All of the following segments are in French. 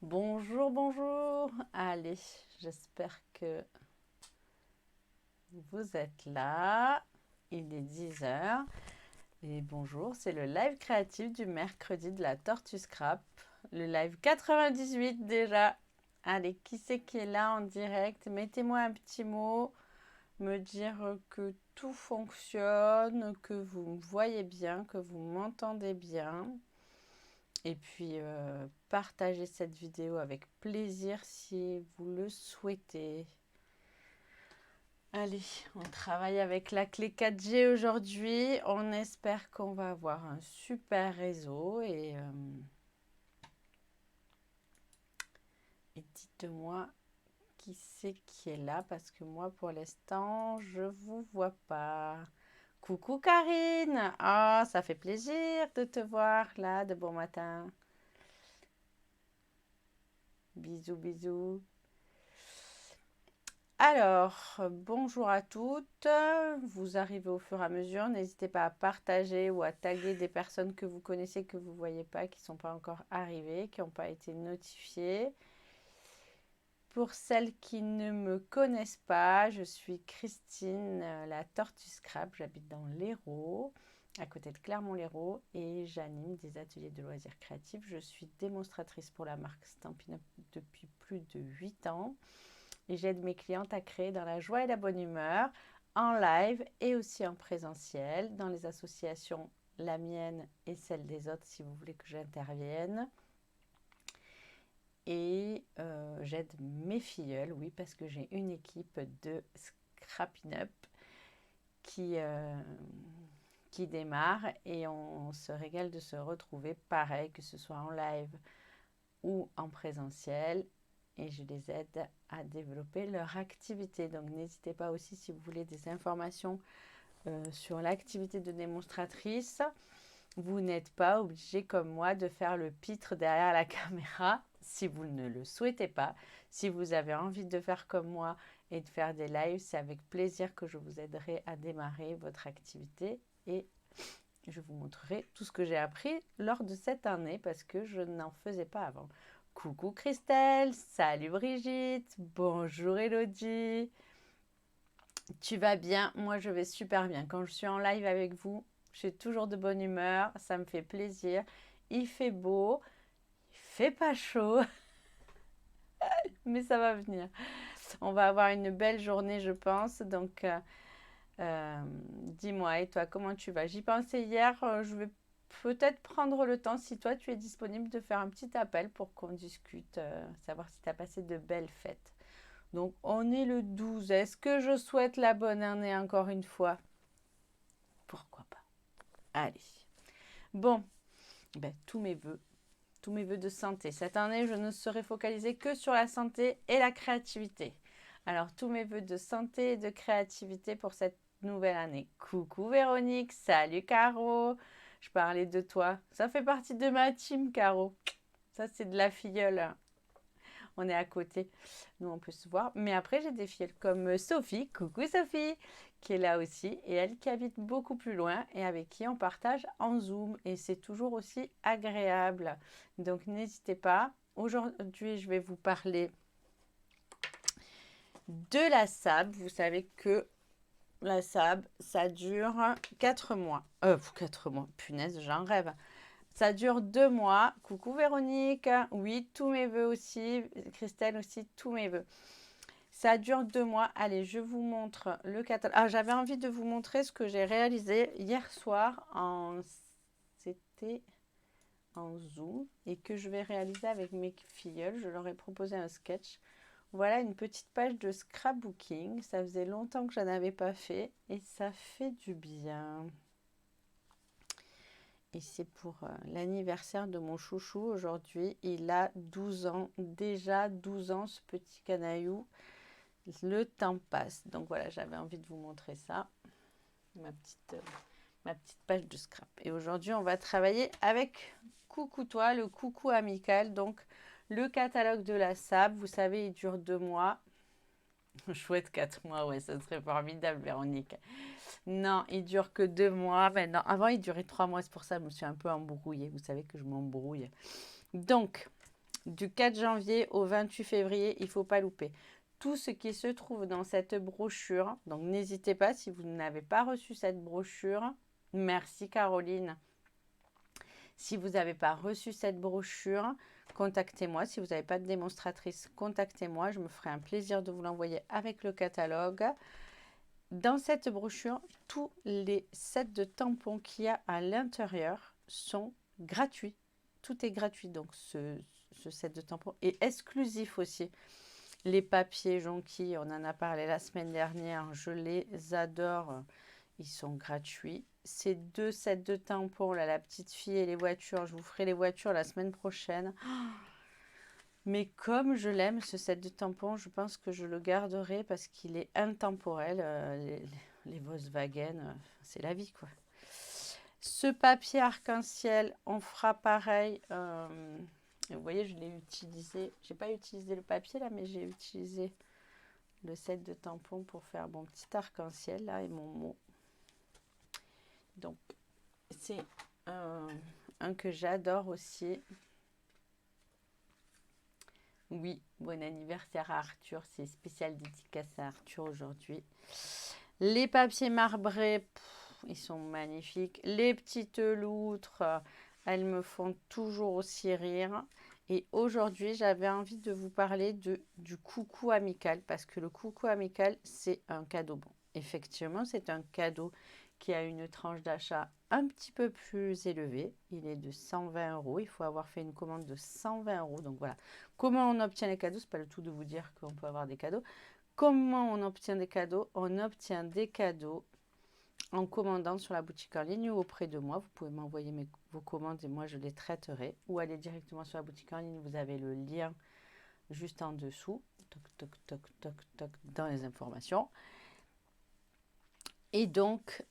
Bonjour, bonjour. Allez, j'espère que vous êtes là. Il est 10 heures. Et bonjour, c'est le live créatif du mercredi de la Tortue Scrap. Le live 98 déjà. Allez, qui c'est qui est là en direct? Mettez-moi un petit mot. Me dire que tout fonctionne, que vous me voyez bien, que vous m'entendez bien. Et puis, partagez cette vidéo avec plaisir si vous le souhaitez. Allez, on travaille avec la clé 4G aujourd'hui. On espère qu'on va avoir un super réseau. Et dites-moi qui c'est qui est là parce que moi, pour l'instant, je ne vous vois pas. Coucou Karine! Ah, ça fait plaisir de te voir là de bon matin. Bisous, bisous. Alors, bonjour à toutes. Vous arrivez au fur et à mesure. N'hésitez pas à partager ou à taguer des personnes que vous connaissez, que vous ne voyez pas, qui ne sont pas encore arrivées, qui n'ont pas été notifiées. Pour celles qui ne me connaissent pas, je suis Christine, la Tortue Scrap. J'habite dans l'Hérault, à côté de Clermont-Lérault, et j'anime des ateliers de loisirs créatifs. Je suis démonstratrice pour la marque Stampin' Up depuis plus de 8 ans. Et j'aide mes clientes à créer dans la joie et la bonne humeur, en live et aussi en présentiel, dans les associations, la mienne et celle des autres, si vous voulez que j'intervienne. Et j'aide mes filleuls, oui, parce que j'ai une équipe de Scrapping Up qui démarre et on se régale de se retrouver pareil, que ce soit en live ou en présentiel. Et je les aide à développer leur activité. Donc n'hésitez pas aussi si vous voulez des informations sur l'activité de démonstratrice. Vous n'êtes pas obligé comme moi de faire le pitre derrière la caméra si vous ne le souhaitez pas. Si vous avez envie de faire comme moi et de faire des lives, c'est avec plaisir que je vous aiderai à démarrer votre activité et je vous montrerai tout ce que j'ai appris lors de cette année parce que je n'en faisais pas avant. Coucou Christelle, salut Brigitte, bonjour Elodie. Tu vas bien? Moi je vais super bien. Quand je suis en live avec vous, je suis toujours de bonne humeur, ça me fait plaisir. Il fait beau, il fait pas chaud, mais ça va venir. On va avoir une belle journée je pense, donc dis-moi, et toi, comment tu vas? J'y pensais hier, je vais peut-être prendre le temps, si toi tu es disponible, de faire un petit appel pour qu'on discute, savoir si tu as passé de belles fêtes. Donc, on est le 12. Est-ce que je souhaite la bonne année encore une fois? Pourquoi pas? Allez. Bon, ben, tous mes vœux de santé. Cette année, je ne serai focalisée que sur la santé et la créativité. Alors, tous mes vœux de santé et de créativité pour cette nouvelle année. Coucou Véronique, salut Caro. Je parlais de toi. Ça fait partie de ma team, Caro. Ça, c'est de la filleule. On est à côté. Nous, on peut se voir. Mais après, j'ai des filles comme Sophie. Coucou Sophie, qui est là aussi. Et elle qui habite beaucoup plus loin et avec qui on partage en Zoom. Et c'est toujours aussi agréable. Donc, n'hésitez pas. Aujourd'hui, je vais vous parler de la SAB. Vous savez que la SAB, ça dure 4 mois. 4 mois, punaise, j'en rêve. Ça dure 2 mois. Coucou Véronique. Oui, tous mes vœux aussi. Christelle aussi, tous mes vœux. Ça dure 2 mois. Allez, je vous montre le catalogue. Ah, j'avais envie de vous montrer ce que j'ai réalisé hier soir C'était en Zoom et que je vais réaliser avec mes filleuls. Je leur ai proposé un sketch. Voilà une petite page de scrapbooking. Ça faisait longtemps que je n'en avais pas fait et ça fait du bien. Et c'est pour l'anniversaire de mon chouchou aujourd'hui. Il a 12 ans. Déjà 12 ans, ce petit canaillou. Le temps passe. Donc voilà, j'avais envie de vous montrer ça. Ma petite page de scrap. Et aujourd'hui, on va travailler avec Coucou Toi, le coucou amical. Donc, le catalogue de la SAB. Vous savez, il dure 2 mois. Chouette 4 mois, ouais, ça serait formidable, Véronique. Non, il dure que 2 mois. Mais non, avant, il durait 3 mois. C'est pour ça que je me suis un peu embrouillée. Vous savez que je m'embrouille. Donc, Du 4 janvier au 28 février, il ne faut pas louper. Tout ce qui se trouve dans cette brochure, donc n'hésitez pas si vous n'avez pas reçu cette brochure. Merci Caroline. Si vous n'avez pas reçu cette brochure, contactez-moi. Si vous n'avez pas de démonstratrice, contactez-moi. Je me ferai un plaisir de vous l'envoyer avec le catalogue. Dans cette brochure, tous les sets de tampons qu'il y a à l'intérieur sont gratuits. Tout est gratuit, donc ce set de tampons est exclusif aussi. Les papiers jonquilles, on en a parlé la semaine dernière, je les adore, ils sont gratuits. Ces 2 sets de tampons, là, la petite fille et les voitures, je vous ferai les voitures la semaine prochaine. Mais comme je l'aime, ce set de tampons, je pense que je le garderai parce qu'il est intemporel. Les Volkswagen, c'est la vie, quoi. Ce papier arc-en-ciel, on fera pareil. Vous voyez, je l'ai utilisé. Je n'ai pas utilisé le papier là, mais j'ai utilisé le set de tampons pour faire mon petit arc-en-ciel là et mon mot. Donc, c'est un que j'adore aussi. Oui, bon anniversaire à Arthur. C'est spécial dédicace à Arthur aujourd'hui. Les papiers marbrés, ils sont magnifiques. Les petites loutres, elles me font toujours aussi rire. Et aujourd'hui, j'avais envie de vous parler du coucou amical parce que le coucou amical, c'est un cadeau bon. Effectivement, c'est un cadeau qui a une tranche d'achat un petit peu plus élevée. Il est de 120 €. Il faut avoir fait une commande de 120 €. Donc voilà. Comment on obtient les cadeaux? Ce n'est pas le tout de vous dire qu'on peut avoir des cadeaux. Comment on obtient des cadeaux? On obtient des cadeaux en commandant sur la boutique en ligne ou auprès de moi. Vous pouvez m'envoyer vos commandes et moi je les traiterai. Ou aller directement sur la boutique en ligne. Vous avez le lien juste en dessous. Toc, toc, toc, toc, toc, dans les informations. Et donc,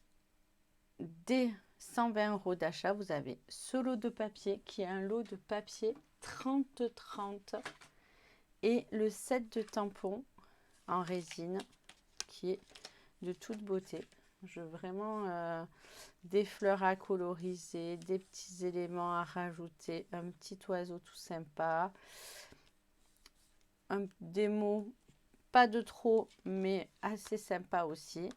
dès 120 € d'achat, vous avez ce lot de papier qui est un lot de papier 30-30 et le set de tampons en résine qui est de toute beauté. Je veux vraiment des fleurs à coloriser, des petits éléments à rajouter, un petit oiseau tout sympa, des mots pas de trop mais assez sympa aussi.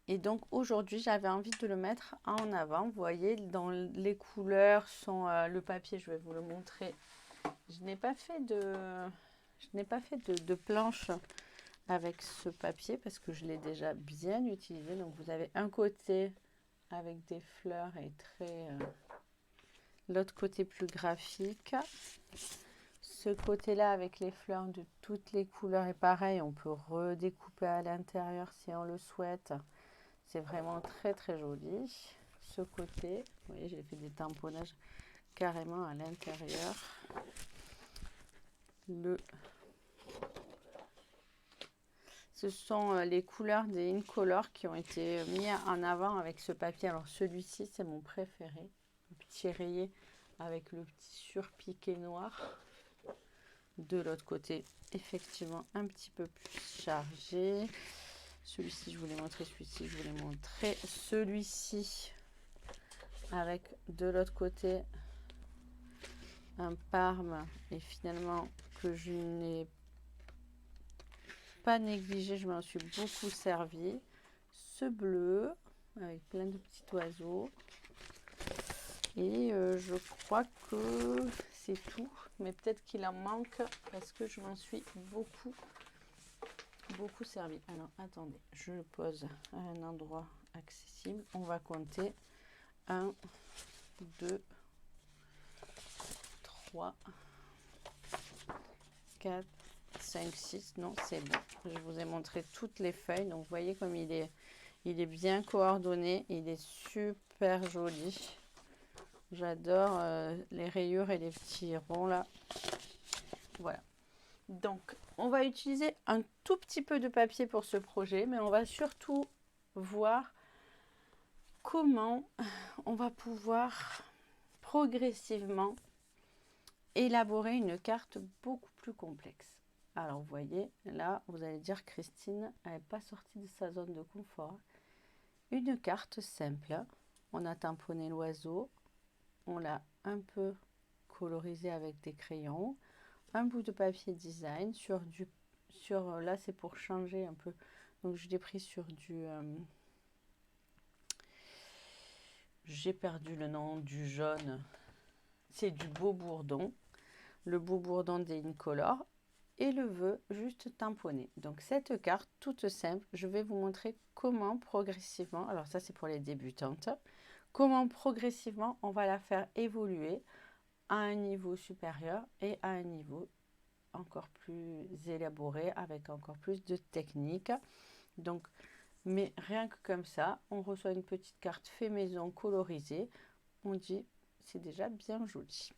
Et donc aujourd'hui j'avais envie de le mettre en avant. Vous voyez, dans les couleurs sont le papier, je vais vous le montrer. Je n'ai pas fait de planche avec ce papier parce que je l'ai déjà bien utilisé. Donc vous avez un côté avec des fleurs et très l'autre côté plus graphique. Ce côté là avec les fleurs de toutes les couleurs est pareil, on peut redécouper à l'intérieur si on le souhaite. C'est vraiment très très joli. Ce côté, vous voyez, j'ai fait des tamponnages carrément à l'intérieur. Ce sont les couleurs des Incolor qui ont été mis en avant avec ce papier. Alors celui-ci, c'est mon préféré. Le petit rayé avec le petit surpiqué noir. De l'autre côté, effectivement, un petit peu plus chargé. Celui-ci, je vous l'ai montré. Celui-ci, je vous l'ai montré. Celui-ci, avec de l'autre côté, un Parme. Et finalement, que je n'ai pas négligé, je m'en suis beaucoup servi. Ce bleu, avec plein de petits oiseaux. Et je crois que c'est tout. Mais peut-être qu'il en manque parce que je m'en suis beaucoup servi. Alors attendez, je le pose à un endroit accessible. On va compter 1, 2, 3, 4, 5, 6. Non, c'est bon. Je vous ai montré toutes les feuilles. Donc vous voyez comme il est bien coordonné. Il est super joli. J'adore les rayures et les petits ronds là. Voilà. Donc, on va utiliser un tout petit peu de papier pour ce projet, mais on va surtout voir comment on va pouvoir progressivement élaborer une carte beaucoup plus complexe. Alors, vous voyez, là, vous allez dire, Christine, elle n'est pas sortie de sa zone de confort. Une carte simple. On a tamponné l'oiseau. on l'a un peu colorisé avec des crayons. Un bout de papier design là c'est pour changer un peu. Donc je l'ai pris sur du... j'ai perdu le nom du jaune. C'est du Beau Bourdon. Le Beau Bourdon d'Incolor. Et le vœu juste tamponné. Donc cette carte toute simple, je vais vous montrer comment progressivement, alors ça c'est pour les débutantes, comment progressivement on va la faire évoluer à un niveau supérieur et à un niveau encore plus élaboré avec encore plus de technique. Donc, mais rien que comme ça, on reçoit une petite carte fait maison colorisée. On dit c'est déjà bien joli.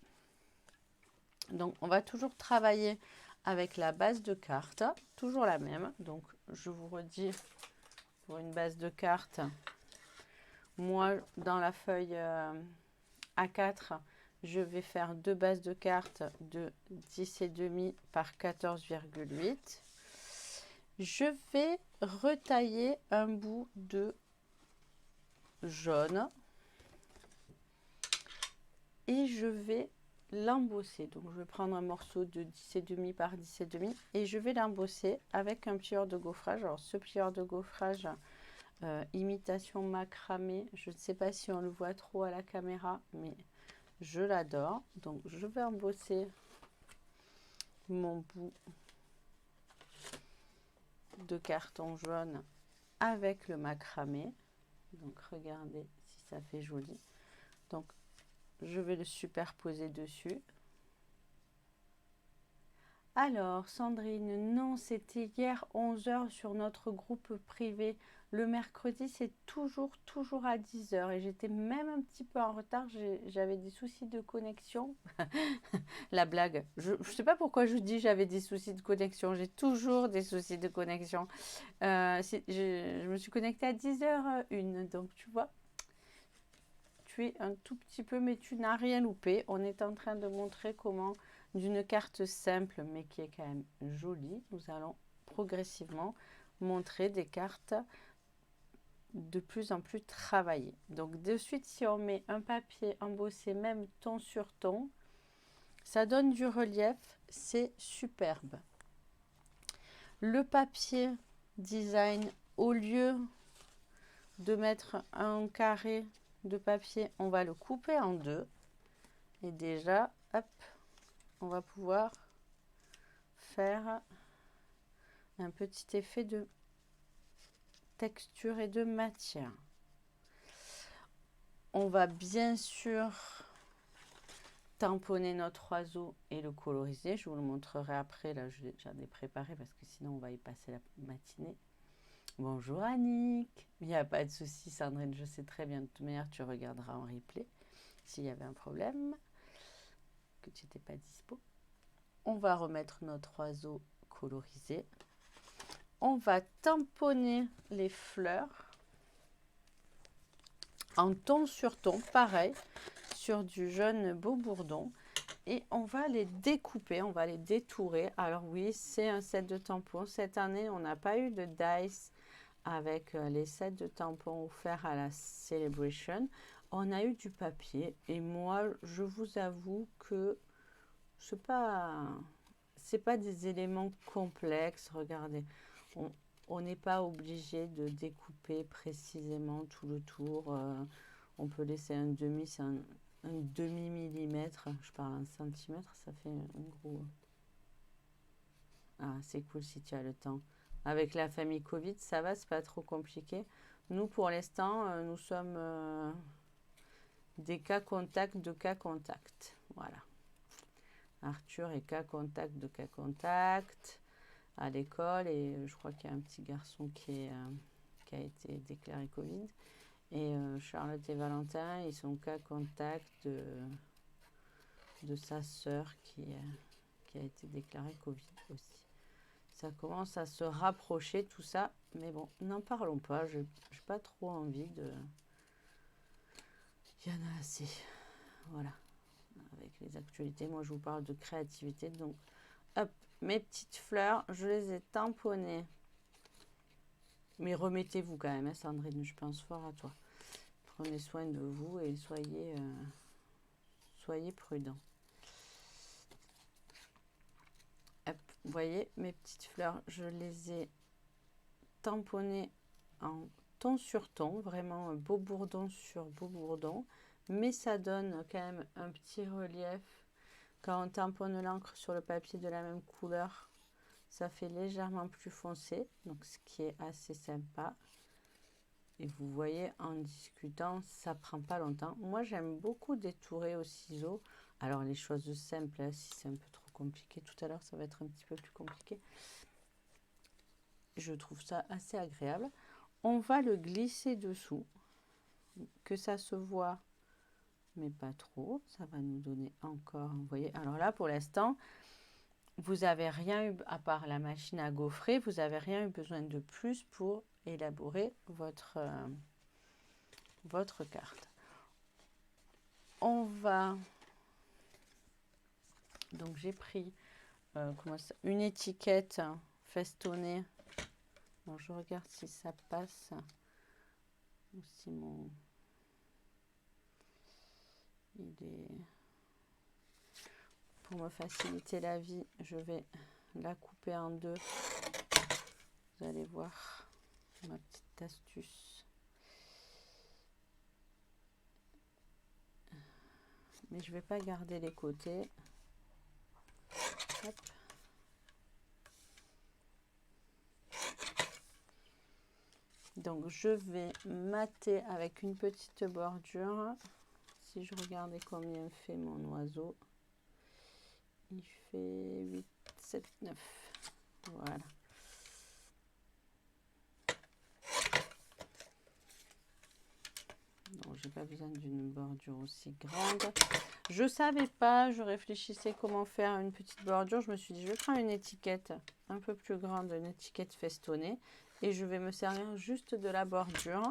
Donc on va toujours travailler avec la base de carte, toujours la même. Donc je vous redis, pour une base de carte, moi dans la feuille A4, je vais faire deux bases de cartes de 10,5 par 14,8. Je vais retailler un bout de jaune et je vais l'embosser. Donc je vais prendre un morceau de 10,5 par 10,5 et je vais l'embosser avec un plieur de gaufrage. Alors ce plieur de gaufrage imitation macramé, je ne sais pas si on le voit trop à la caméra, mais je l'adore. Donc je vais embosser mon bout de carton jaune avec le macramé. Donc regardez si ça fait joli. Donc je vais le superposer dessus. Alors, Sandrine, non, c'était hier 11 h sur notre groupe privé. Le mercredi, c'est toujours à 10 h. Et j'étais même un petit peu en retard. J'avais des soucis de connexion. La blague. Je ne sais pas pourquoi je dis j'avais des soucis de connexion. J'ai toujours des soucis de connexion. Je me suis connectée à 10h01. Donc, tu vois, tu es un tout petit peu, mais tu n'as rien loupé. On est en train de montrer comment... d'une carte simple mais qui est quand même jolie, nous allons progressivement montrer des cartes de plus en plus travaillées. Donc de suite, si on met un papier embossé même ton sur ton, ça donne du relief, c'est superbe. Le papier design, au lieu de mettre un carré de papier, on va le couper en deux. Et déjà, hop, on va pouvoir faire un petit effet de texture et de matière. On va bien sûr tamponner notre oiseau et le coloriser. Je vous le montrerai après. Là, j'en ai préparé parce que sinon, on va y passer la matinée. Bonjour Annick. Il n'y a pas de souci, Sandrine. Je sais très bien. De toute manière, tu regarderas en replay s'il y avait un problème, que tu n'étais pas dispo. On va remettre notre oiseau colorisé. On va tamponner les fleurs en ton sur ton, pareil, sur du jaune Beau Bourdon. Et on va les découper, on va les détourer. Alors oui, c'est un set de tampons. Cette année, on n'a pas eu de dice avec les sets de tampons offerts à la Celebration. On a eu du papier. Et moi, je vous avoue que c'est pas des éléments complexes. Regardez, on n'est pas obligé de découper précisément tout le tour. On peut laisser un demi millimètre. Je parle en centimètres, ça fait un gros... Ah, c'est cool si tu as le temps. Avec la famille Covid, ça va, c'est pas trop compliqué. Nous, pour l'instant, nous sommes des cas contacts de cas contacts. Voilà. Arthur est cas contact de cas contact à l'école et je crois qu'il y a un petit garçon qui a été déclaré Covid. Et Charlotte et Valentin, ils sont cas contact de sa sœur qui a été déclarée Covid aussi. Ça commence à se rapprocher tout ça, mais bon, n'en parlons pas, je n'ai pas trop envie de... Il y en a assez, voilà, avec les actualités. Moi, je vous parle de créativité, donc hop, mes petites fleurs, je les ai tamponnées. Mais remettez-vous quand même, hein, Sandrine, je pense fort à toi. Prenez soin de vous et soyez soyez prudents. Vous voyez, mes petites fleurs, je les ai tamponnées en ton sur ton, vraiment beau bourdon sur beau bourdon, mais ça donne quand même un petit relief. Quand on tamponne l'encre sur le papier de la même couleur, ça fait légèrement plus foncé, donc ce qui est assez sympa. Et vous voyez, en discutant, ça prend pas longtemps. Moi, j'aime beaucoup détourer au ciseau. Alors, les choses simples, hein, si c'est un peu trop compliqué, tout à l'heure, ça va être un petit peu plus compliqué. Je trouve ça assez agréable. On va le glisser dessous, que ça se voit, mais pas trop. Ça va nous donner encore, vous voyez. Alors là, pour l'instant, vous n'avez rien eu, à part la machine à gaufrer, vous n'avez rien eu besoin de plus pour élaborer votre carte. On va... Donc j'ai pris une étiquette festonnée. Bon, je regarde si ça passe. Ou si mon... Il est... Pour me faciliter la vie, je vais la couper en deux. Vous allez voir ma petite astuce. Mais je ne vais pas garder les côtés. Hop. Donc je vais mater avec une petite bordure. Si je regardais combien fait mon oiseau, il fait 8, 7, 9. Voilà. Donc j'ai pas besoin d'une bordure aussi grande. Je savais pas, je réfléchissais comment faire une petite bordure. Je me suis dit, je vais prendre une étiquette un peu plus grande, une étiquette festonnée. Et je vais me servir juste de la bordure.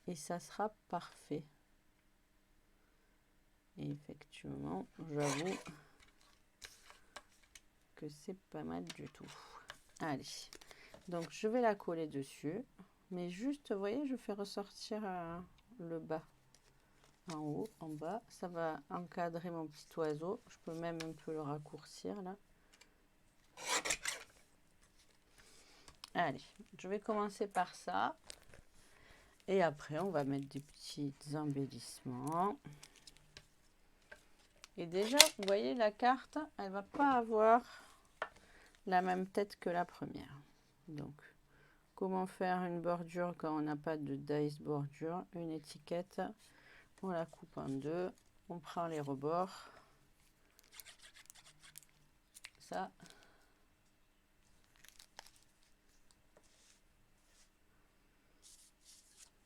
Et ça sera parfait. Et effectivement, j'avoue que c'est pas mal du tout. Allez, donc je vais la coller dessus. Mais juste, vous voyez, je fais ressortir le bas. En haut, en bas, ça va encadrer mon petit oiseau. Je peux même un peu le raccourcir là. Allez, je vais commencer par ça. Et après, on va mettre des petits embellissements. Et déjà, vous voyez, la carte, elle va pas avoir la même tête que la première. Donc, comment faire une bordure quand on n'a pas de dice bordure? Une étiquette, on la coupe en deux, on prend les rebords. Ça.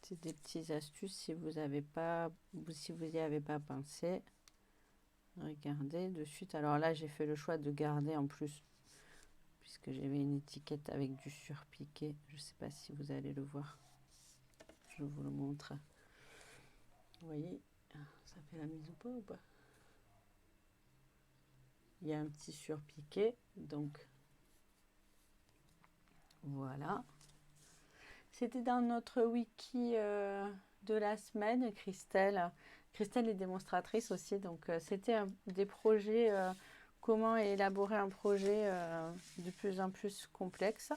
C'est des petites astuces si vous n'avez pas, si vous n'y avez pas pensé. Regardez de suite. Alors là, j'ai fait le choix de garder en plus, puisque j'avais une étiquette avec du surpiqué. Je ne sais pas si vous allez le voir. Je vous le montre. Vous voyez, ça fait la mise ou pas? Il y a un petit surpiqué, donc voilà. C'était dans notre wiki de la semaine, Christelle. Christelle est démonstratrice aussi, donc c'était des projets, comment élaborer un projet de plus en plus complexe.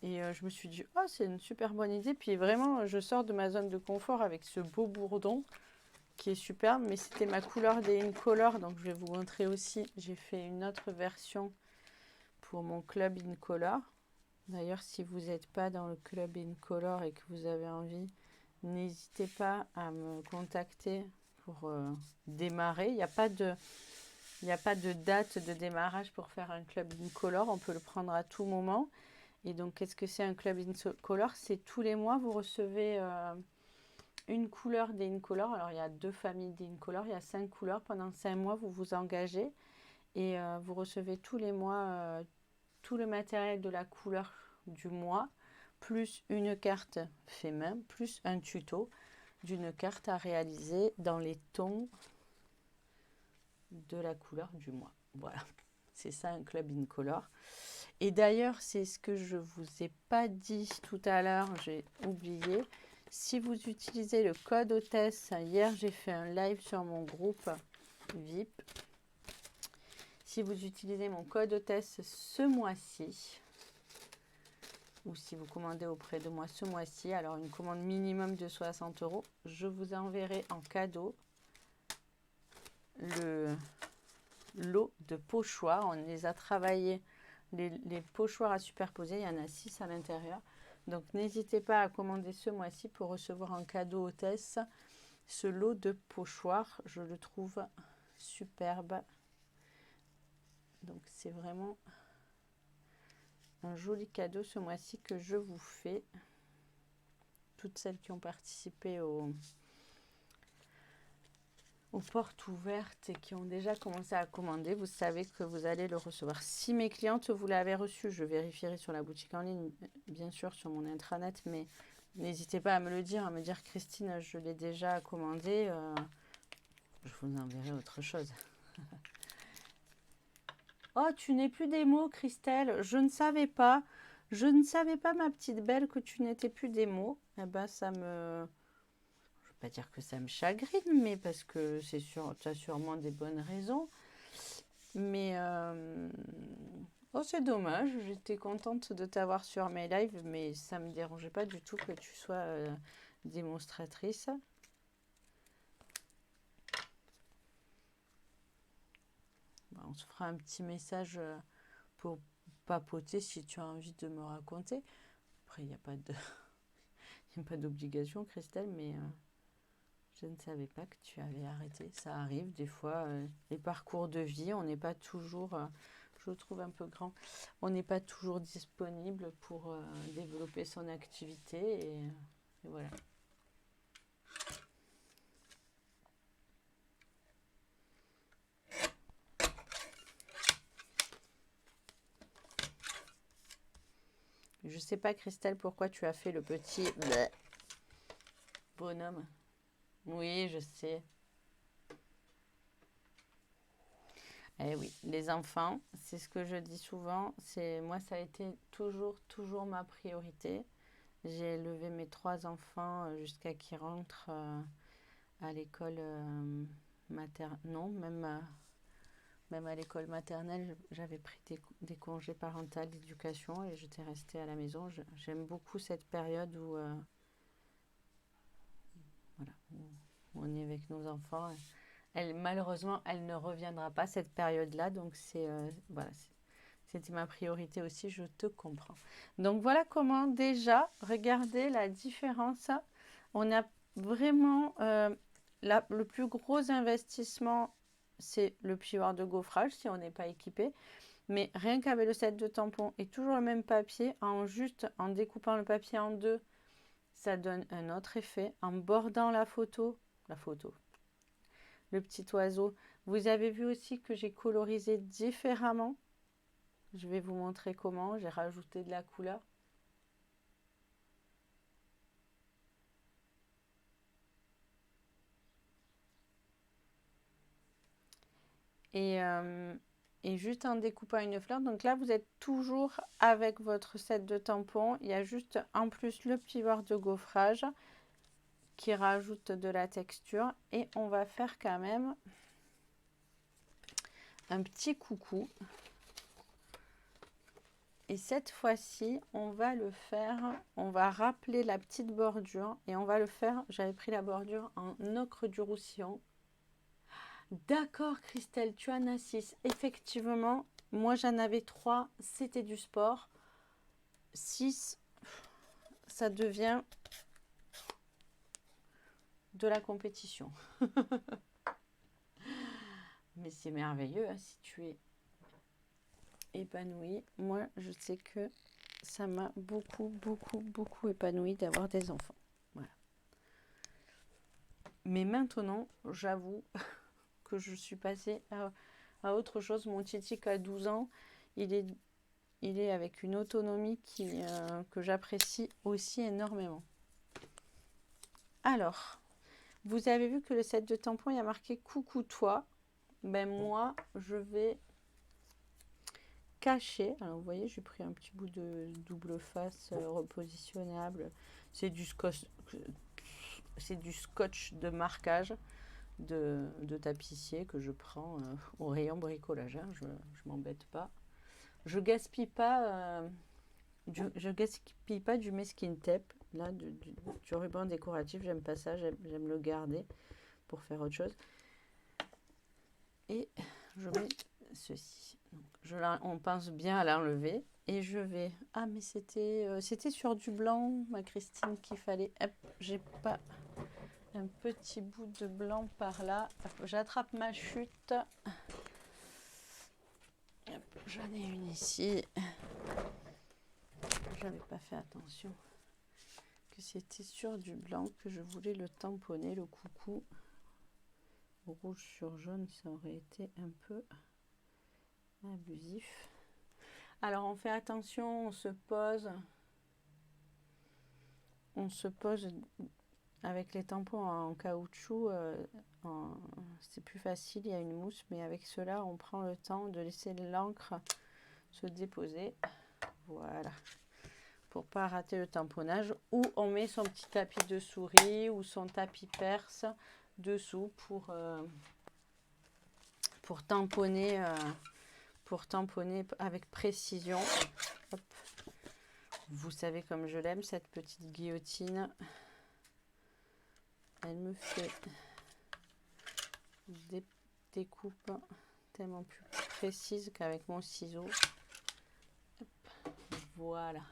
Et je me suis dit, oh, c'est une super bonne idée. Puis vraiment, je sors de ma zone de confort avec ce beau bourdon qui est superbe. Mais c'était ma couleur des Incolor, donc je vais vous montrer aussi. J'ai fait une autre version pour mon club Incolor. D'ailleurs, si vous n'êtes pas dans le club Incolor et que vous avez envie, n'hésitez pas à me contacter pour démarrer. Il n'y a pas de date de démarrage pour faire un club Incolor. On peut le prendre à tout moment. Et donc, qu'est-ce que c'est un club Incolor? C'est tous les mois, vous recevez une couleur des Incolor. Alors, il y a 2 familles d'Incolor. Il y a 5 couleurs. Pendant 5 mois, vous vous engagez. Et vous recevez tous les mois tout le matériel de la couleur du mois, plus une carte fait main, plus un tuto d'une carte à réaliser dans les tons de la couleur du mois. Voilà, c'est ça un club Incolor. Et d'ailleurs, c'est ce que je vous ai pas dit tout à l'heure, j'ai oublié, Si vous utilisez le code hôtesse, hier j'ai fait un live sur mon groupe VIP. Si vous utilisez mon code hôtesse ce mois-ci, ou si vous commandez auprès de moi ce mois-ci, alors une commande minimum de 60 €, je vous enverrai en cadeau le lot de pochoirs. On les a travaillés, les pochoirs à superposer, il y en a 6 à l'intérieur. Donc n'hésitez pas à commander ce mois-ci pour recevoir en cadeau hôtesse ce lot de pochoirs. Je le trouve superbe. Donc c'est vraiment un joli cadeau ce mois-ci que je vous fais. Toutes celles qui ont participé aux portes ouvertes et qui ont déjà commencé à commander, vous savez que vous allez le recevoir. Si mes clientes, vous l'avez reçu, je vérifierai sur la boutique en ligne, bien sûr sur mon intranet, mais n'hésitez pas à me le dire, à me dire Christine, je l'ai déjà commandé, je vous enverrai autre chose. Oh, tu n'es plus démo, Christelle, je ne savais pas. Je ne savais pas, ma petite belle, que tu n'étais plus démo. Eh ben, ça me... Je ne veux pas dire que ça me chagrine, mais parce que c'est sûr, tu as sûrement des bonnes raisons. Mais... Oh, c'est dommage. J'étais contente de t'avoir sur mes lives, mais ça ne me dérangeait pas du tout que tu sois démonstratrice. Bon, on se fera un petit message pour papoter si tu as envie de me raconter. Après, il n'y a pas de... Il n'y a pas d'obligation, Christelle, mais je ne savais pas que tu avais arrêté. Ça arrive des fois, les parcours de vie, on n'est pas toujours, je le trouve un peu grand, on n'est pas toujours disponible pour développer son activité et voilà. Je ne sais pas, Christelle, pourquoi tu as fait le petit bonhomme. Oui, je sais. Eh oui, les enfants, c'est ce que je dis souvent. C'est moi, ça a été toujours ma priorité. J'ai élevé mes 3 enfants jusqu'à qu'ils rentrent à l'école maternelle. Non, même à l'école maternelle, j'avais pris des congés parentaux d'éducation et j'étais restée à la maison. J'aime beaucoup cette période où, voilà, où on est avec nos enfants. Malheureusement, elle ne reviendra pas cette période-là, donc voilà, c'était ma priorité aussi, je te comprends. Donc voilà comment déjà, regardez la différence. On a vraiment le plus gros investissement, c'est le plioir de gaufrage si on n'est pas équipé. Mais rien qu'avec le set de tampons et toujours le même papier, en découpant le papier en deux, ça donne un autre effet. En bordant la photo, le petit oiseau. Vous avez vu aussi que j'ai colorisé différemment. Je vais vous montrer comment. J'ai rajouté de la couleur. Et juste en découpant une fleur. Donc là, vous êtes toujours avec votre set de tampons. Il y a juste en plus le plioir de gaufrage qui rajoute de la texture. Et on va faire quand même un petit coucou. Et cette fois-ci, on va le faire, on va rappeler la petite bordure et on va le faire, j'avais pris la bordure en ocre du Roussillon. D'accord Christelle, tu en as 6. Effectivement, moi j'en avais 3, c'était du sport. 6, ça devient de la compétition. Mais c'est merveilleux hein, si tu es épanouie. Moi, je sais que ça m'a beaucoup épanouie d'avoir des enfants. Voilà. Mais maintenant, j'avoue que je suis passée à autre chose. Mon Titi qui a 12 ans, il est avec une autonomie que j'apprécie aussi énormément. Alors, vous avez vu que le set de tampons, il y a marqué « Coucou toi ». Ben moi, je vais cacher. Alors, vous voyez, j'ai pris un petit bout de double face repositionnable C'est du scotch de marquage de tapissier que je prends au rayon bricolage. Hein. Je m'embête pas. Je gaspille pas. Je gaspille pas du masking tape. Là, du ruban décoratif, j'aime pas ça. J'aime le garder pour faire autre chose. Et je mets ceci. Donc, on pense bien à l'enlever. Et je vais... Ah, mais c'était sur du blanc, ma Christine, qu'il fallait... Hop, j'ai pas un petit bout de blanc par là. J'attrape ma chute. J'en ai une ici. J'avais pas fait attention que c'était sur du blanc que je voulais le tamponner, le coucou. Rouge sur jaune, ça aurait été un peu abusif. Alors on fait attention, on se pose avec les tampons en caoutchouc, c'est plus facile, il y a une mousse, mais avec cela on prend le temps de laisser l'encre se déposer, voilà, pour pas rater le tamponnage, ou on met son petit tapis de souris ou son tapis perse dessous pour tamponner avec précision. Hop. Vous savez comme je l'aime, cette petite guillotine. Elle me fait des découpes tellement plus précises qu'avec mon ciseau. Hop. Voilà.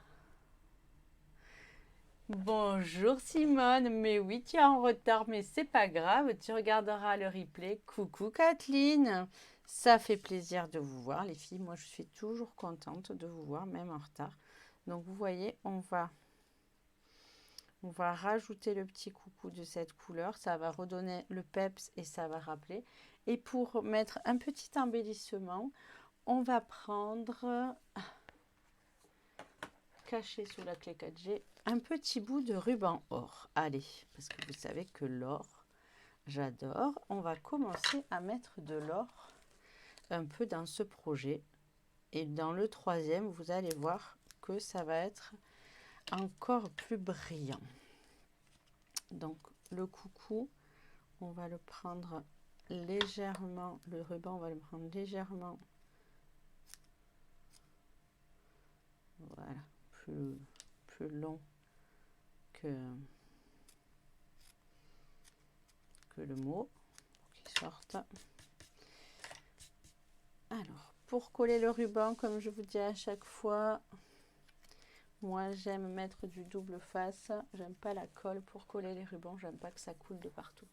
Bonjour Simone, mais oui, tu es en retard, mais c'est pas grave, tu regarderas le replay. Coucou Kathleen, ça fait plaisir de vous voir les filles, moi je suis toujours contente de vous voir, même en retard. Donc vous voyez, on va rajouter le petit coucou de cette couleur, ça va redonner le peps et ça va rappeler. Et pour mettre un petit embellissement, on va prendre, caché sous la clé 4G, un petit bout de ruban or. Allez, parce que vous savez que l'or, j'adore. On va commencer à mettre de l'or un peu dans ce projet. Et dans le troisième, vous allez voir que ça va être encore plus brillant. Donc, le coucou, on va le prendre légèrement. Le ruban, on va le prendre légèrement. Voilà, plus long que le mot pour qu'il sorte. Alors, pour coller le ruban, comme je vous dis à chaque fois, moi j'aime mettre du double face. J'aime pas la colle pour coller les rubans, j'aime pas que ça coule de partout.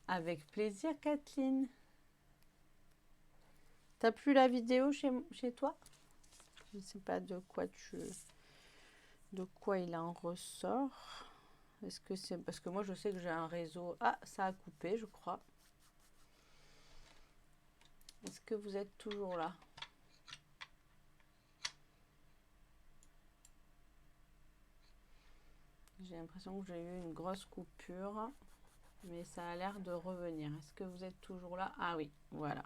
Avec plaisir, Kathleen. T'as plus la vidéo chez toi? Je ne sais pas de quoi il en ressort. Est-ce que c'est parce que moi je sais que j'ai un réseau... Ah, ça a coupé, je crois. Est-ce que vous êtes toujours là? J'ai l'impression que j'ai eu une grosse coupure, mais ça a l'air de revenir. Est-ce que vous êtes toujours là? Ah oui, voilà.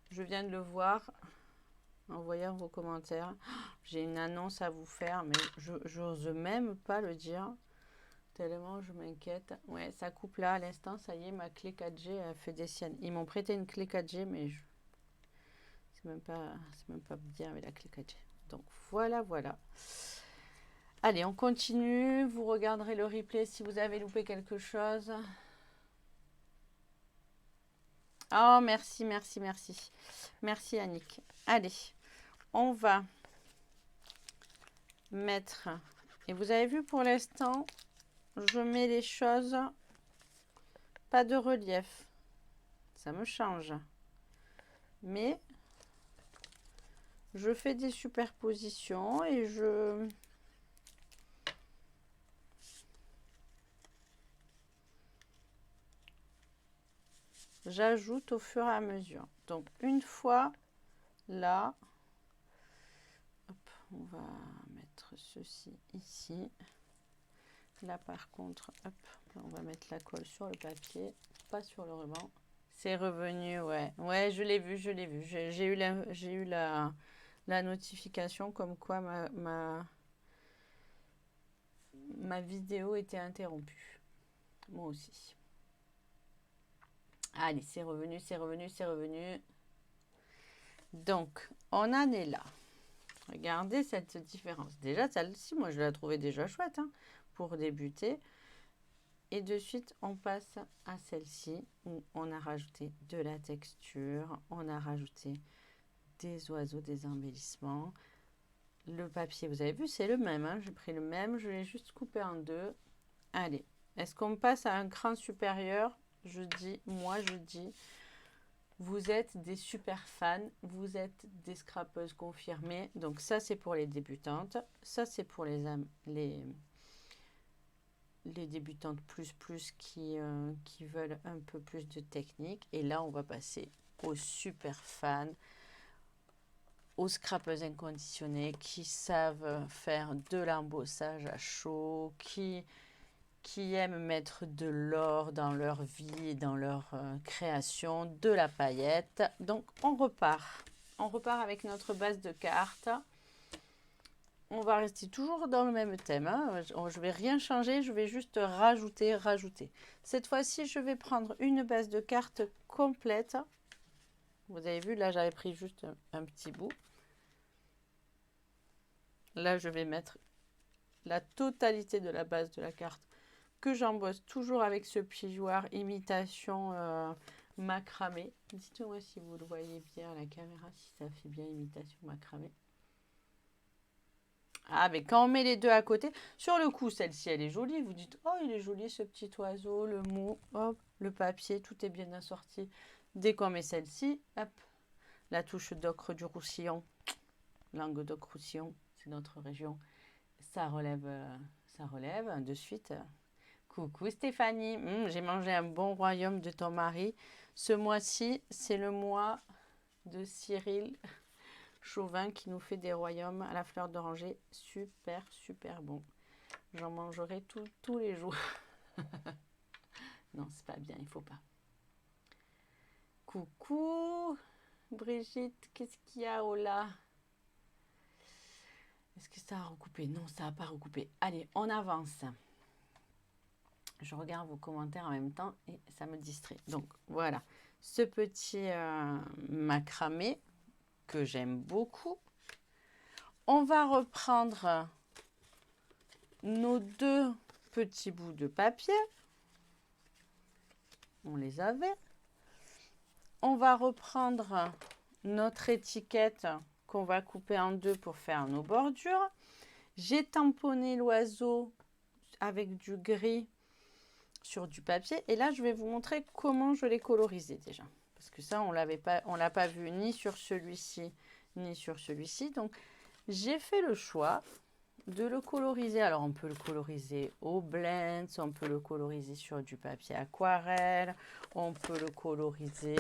Je viens de le voir en voyant vos commentaires. J'ai une annonce à vous faire, mais je n'ose même pas le dire. Tellement je m'inquiète. Ouais, ça coupe là à l'instant. Ça y est, ma clé 4G a fait des siennes. Ils m'ont prêté une clé 4G, mais c'est même pas bien avec la clé 4G. Donc voilà. Allez, on continue. Vous regarderez le replay si vous avez loupé quelque chose. Oh, merci. Merci Annick. Allez, on va mettre... Et vous avez vu pour l'instant, je mets les choses, pas de relief. Ça me change. Mais je fais des superpositions et j'ajoute au fur et à mesure. Donc une fois là, hop, on va mettre ceci ici. Là par contre, hop, on va mettre la colle sur le papier, pas sur le ruban. C'est revenu, ouais, je l'ai vu. J'ai eu la notification comme quoi ma vidéo était interrompue. Moi aussi. Allez, c'est revenu, c'est revenu, c'est revenu. Donc, on en est là. Regardez cette différence. Déjà, celle-ci, moi, je la trouvais déjà chouette hein, pour débuter. Et de suite, on passe à celle-ci où on a rajouté de la texture, on a rajouté des oiseaux, des embellissements. Le papier, vous avez vu, c'est le même. Hein. J'ai pris le même, je l'ai juste coupé en deux. Allez, est-ce qu'on passe à un cran supérieur? Moi je dis, vous êtes des super fans, vous êtes des scrapeuses confirmées. Donc ça, c'est pour les débutantes. Ça, c'est pour les débutantes plus qui veulent un peu plus de technique. Et là, on va passer aux super fans, aux scrapeuses inconditionnées qui savent faire de l'embossage à chaud, qui aiment mettre de l'or dans leur vie et dans leur création, de la paillette. Donc, on repart. On repart avec notre base de cartes. On va rester toujours dans le même thème. Hein. Je ne vais rien changer, je vais juste rajouter. Cette fois-ci, je vais prendre une base de cartes complète. Vous avez vu, là, j'avais pris juste un petit bout. Là, je vais mettre la totalité de la base de la carte que j'embosse toujours avec ce pigeoir imitation macramé. Dites-moi si vous le voyez bien à la caméra, si ça fait bien imitation macramé. Ah, mais quand on met les deux à côté, sur le coup, celle-ci, elle est jolie. Vous dites, oh, il est joli ce petit oiseau, le mou, hop, le papier, tout est bien assorti. Dès qu'on met celle-ci, hop, la touche d'ocre du Roussillon, Languedoc-Roussillon, c'est notre région. Ça relève de suite. Coucou Stéphanie, j'ai mangé un bon royaume de ton mari. Ce mois-ci, c'est le mois de Cyril Chauvin qui nous fait des royaumes à la fleur d'oranger. Super, super bon. J'en mangerai tous les jours. Non, c'est pas bien, il faut pas. Coucou Brigitte, qu'est-ce qu'il y a, oh là? Est-ce que ça a recoupé? Non, ça n'a pas recoupé. Allez, on avance. Je regarde vos commentaires en même temps et ça me distrait. Donc voilà, ce petit macramé que j'aime beaucoup. On va reprendre nos deux petits bouts de papier. On les avait. On va reprendre notre étiquette qu'on va couper en deux pour faire nos bordures. J'ai tamponné l'oiseau avec du gris sur du papier. Et là, je vais vous montrer comment je l'ai colorisé déjà. Parce que ça, on l'a pas vu ni sur celui-ci, ni sur celui-ci. Donc, j'ai fait le choix de le coloriser. Alors, on peut le coloriser au blends, on peut le coloriser sur du papier aquarelle, on peut le coloriser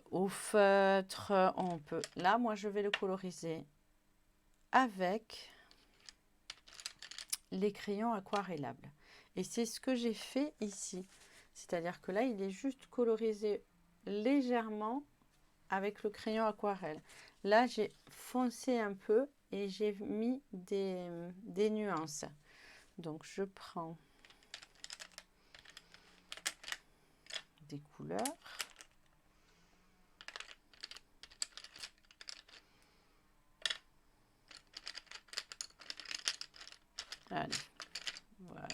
au feutre. Là, moi, je vais le coloriser avec les crayons aquarellables. Et c'est ce que j'ai fait ici. C'est-à-dire que là, il est juste colorisé légèrement avec le crayon aquarelle. Là, j'ai foncé un peu et j'ai mis des nuances. Donc, je prends des couleurs. Allez, voilà.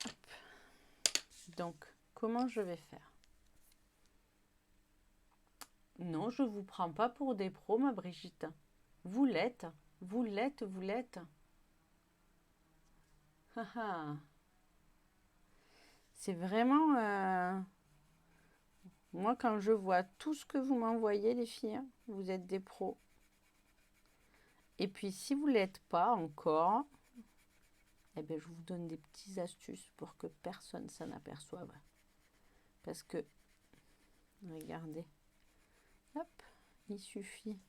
Hop. Donc, comment je vais faire? Non, je ne vous prends pas pour des pros, ma Brigitte. Vous l'êtes. Vous l'êtes, vous l'êtes. C'est vraiment... Moi, quand je vois tout ce que vous m'envoyez, les filles, hein, vous êtes des pros. Et puis, si vous ne l'êtes pas encore, eh bien, je vous donne des petites astuces pour que personne s'en aperçoive. Parce que, regardez, hop, il suffit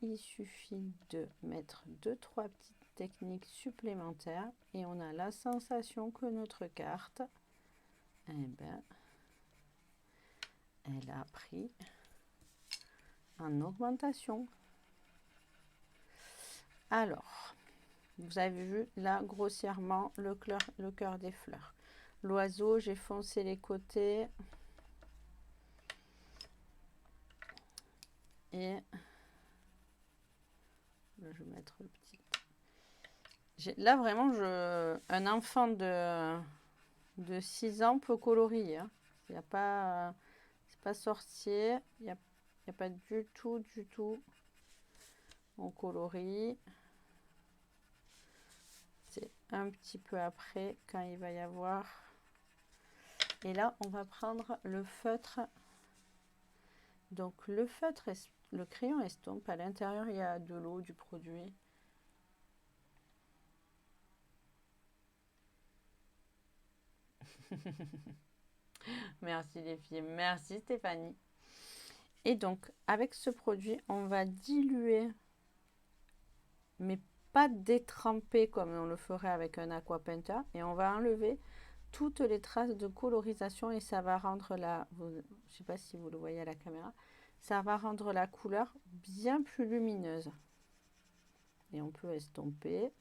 de mettre 2-3 petites techniques supplémentaires et on a la sensation que notre carte, eh ben, elle a pris en augmentation. Alors, vous avez vu là grossièrement le cœur des fleurs. L'oiseau, j'ai foncé les côtés. Et je vais mettre le petit. Là, vraiment, un enfant de 6 ans peut colorier. Hein. Il n'y a pas, c'est pas sorcier. Il n'y a pas du tout. On colorie. C'est un petit peu après quand il va y avoir. Et là, on va prendre le feutre. Donc, le feutre, le crayon estompe. À l'intérieur, il y a de l'eau, du produit. Merci les filles, merci Stéphanie. Et donc, avec ce produit, on va diluer, mais pas détremper comme on le ferait avec un aqua painter. Et on va enlever toutes les traces de colorisation et ça va rendre je ne sais pas si vous le voyez à la caméra, ça va rendre la couleur bien plus lumineuse. Et on peut estomper.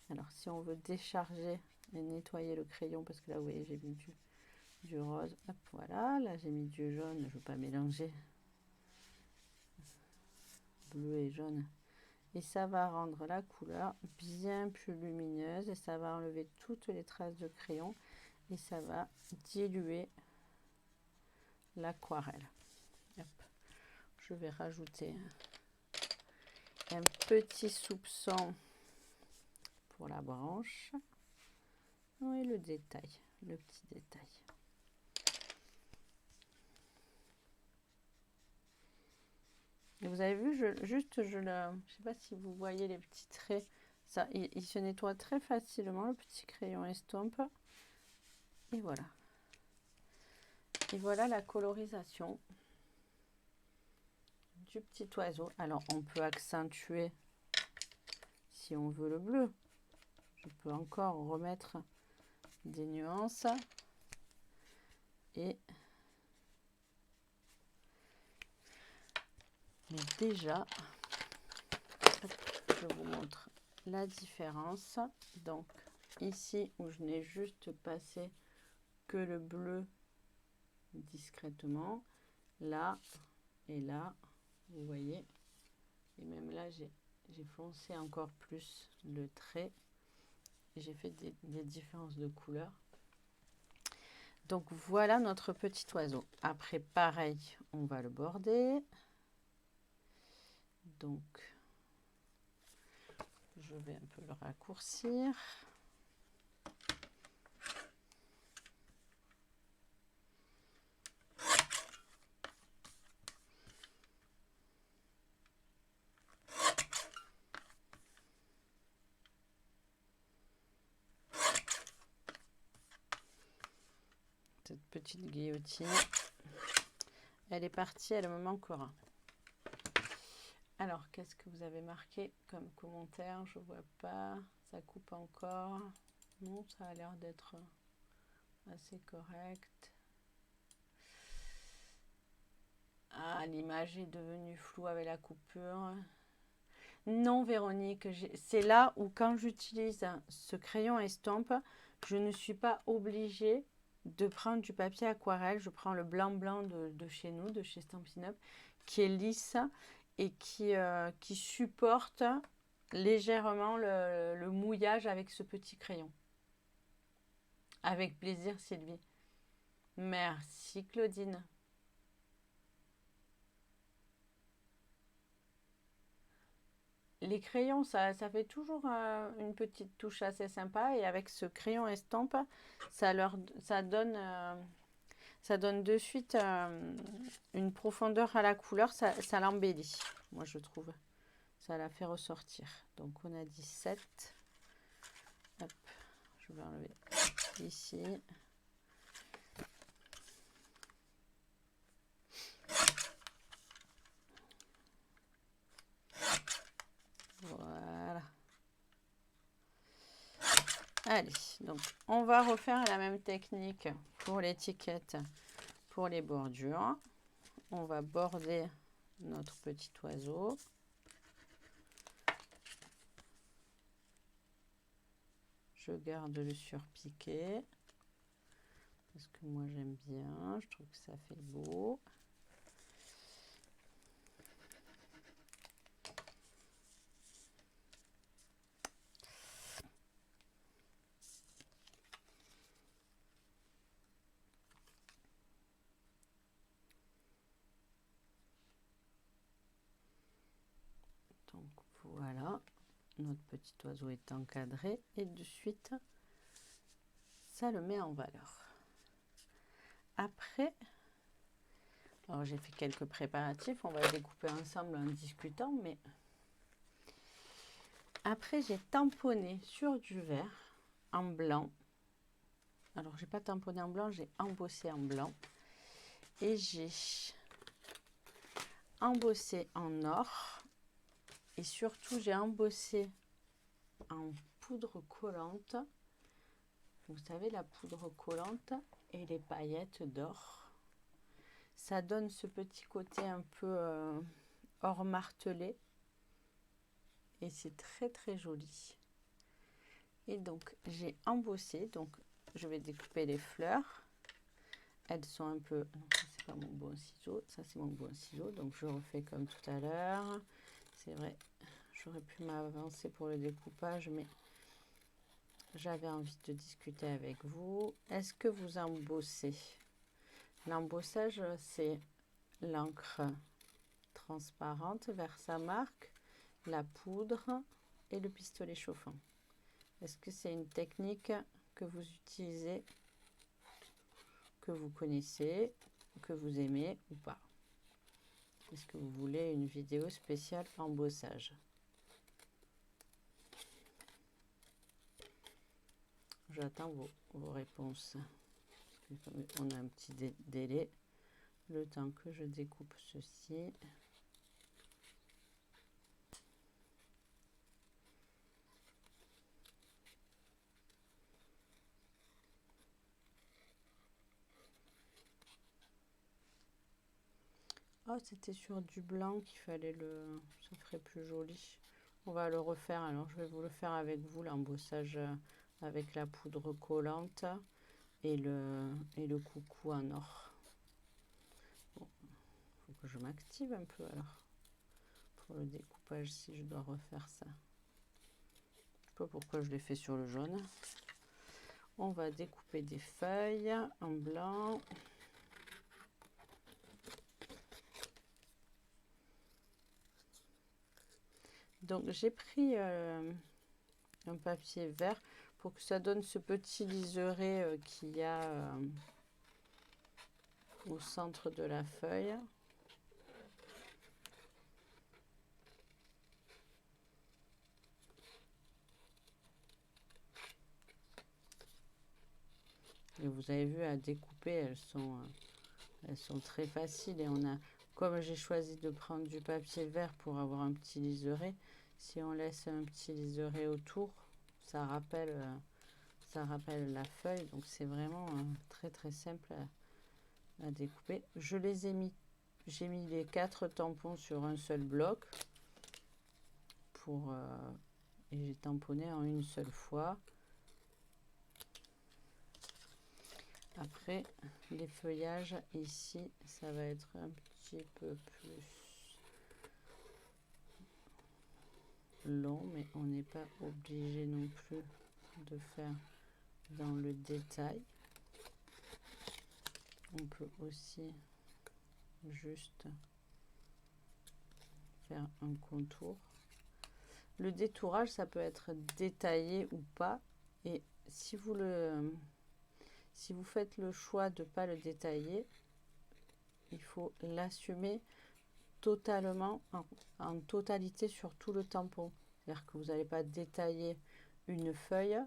Alors, si on veut décharger et nettoyer le crayon, parce que là, vous voyez, j'ai mis du rose. Hop, voilà. Là, j'ai mis du jaune. Je ne veux pas mélanger bleu et jaune. Et ça va rendre la couleur bien plus lumineuse. Et ça va enlever toutes les traces de crayon. Et ça va diluer l'aquarelle. Je vais rajouter un petit soupçon pour la branche. Et le détail, le petit détail. Et vous avez vu, je sais pas si vous voyez les petits traits. Ça, il se nettoie très facilement, le petit crayon estompe. Et voilà. Et voilà la colorisation du petit oiseau. Alors, on peut accentuer si on veut le bleu. Je peux encore remettre des nuances. Et mais déjà, je vous montre la différence. Donc, ici où je n'ai juste passé que le bleu discrètement, là et là, vous voyez, et même là j'ai foncé encore plus le trait, j'ai fait des différences de couleur. Donc voilà notre petit oiseau. Après pareil, on va le border. Donc je vais un peu le raccourcir. Cette petite guillotine, elle est partie, elle me manquera. Alors, qu'est-ce que vous avez marqué comme commentaire? Je vois pas, ça coupe encore. Non, ça a l'air d'être assez correct. Ah, l'image est devenue floue avec la coupure. Non, Véronique, c'est là où quand j'utilise ce crayon estompe, je ne suis pas obligée de prendre du papier aquarelle. Je prends le blanc de chez nous, de chez Stampin' Up, qui est lisse et qui supporte légèrement le mouillage avec ce petit crayon. Avec plaisir, Sylvie. Merci, Claudine. Les crayons, ça fait toujours une petite touche assez sympa. Et avec ce crayon estompe, ça donne de suite une profondeur à la couleur. Ça l'embellit, moi je trouve. Ça la fait ressortir. Donc on a dit 7. Hop, je vais enlever ici. Voilà. Allez, donc on va refaire la même technique pour l'étiquette, pour les bordures, on va border notre petit oiseau. Je garde le surpiqué parce que moi j'aime bien, je trouve que ça fait beau. Donc voilà, notre petit oiseau est encadré et de suite, ça le met en valeur. Après, alors j'ai fait quelques préparatifs, on va découper ensemble en discutant, mais après j'ai tamponné sur du vert en blanc. Alors j'ai pas tamponné en blanc, j'ai embossé en blanc et j'ai embossé en or et surtout j'ai embossé en poudre collante. Vous savez, la poudre collante et les paillettes d'or. Ça donne ce petit côté un peu or martelé. Et c'est très très joli. Et donc, j'ai embossé. Donc, je vais découper les fleurs. Elles sont un peu... Non, ça, c'est pas mon bon ciseau. Ça, c'est mon bon ciseau. Donc, je refais comme tout à l'heure. C'est vrai, j'aurais pu m'avancer pour le découpage, mais... j'avais envie de discuter avec vous. Est-ce que vous embossez? L'embossage, c'est l'encre transparente vers sa marque, la poudre et le pistolet chauffant. Est-ce que c'est une technique que vous utilisez, que vous connaissez, que vous aimez ou pas? Est-ce que vous voulez une vidéo spéciale embossage? J'attends vos réponses. On a un petit délai, le temps que je découpe ceci. Oh, c'était sur du blanc qu'il fallait le... ça ferait plus joli. On va le refaire, alors je vais vous le faire avec vous, l'embossage avec la poudre collante et le coucou en or. Bon, faut que je m'active un peu alors pour le découpage si je dois refaire ça. Je sais pas pourquoi je l'ai fait sur le jaune. On va découper des feuilles en blanc. Donc j'ai pris un papier vert pour que ça donne ce petit liseré qu'il y a au centre de la feuille. Et vous avez vu, à découper, elles sont très faciles. Et on a, comme j'ai choisi de prendre du papier vert pour avoir un petit liseré, si on laisse un petit liseré autour, ça rappelle la feuille. Donc c'est vraiment très très simple à découper. Je les ai mis, j'ai mis les 4 tampons sur un seul bloc pour et j'ai tamponné en une seule fois. Après, les feuillages ici, ça va être un petit peu plus long, mais on n'est pas obligé non plus de faire dans le détail. On peut aussi juste faire un contour. Le détourage, ça peut être détaillé ou pas. Et si vous faites le choix de ne pas le détailler, il faut l'assumer totalement, en totalité sur tout le tampon. C'est-à-dire que vous n'allez pas détailler une feuille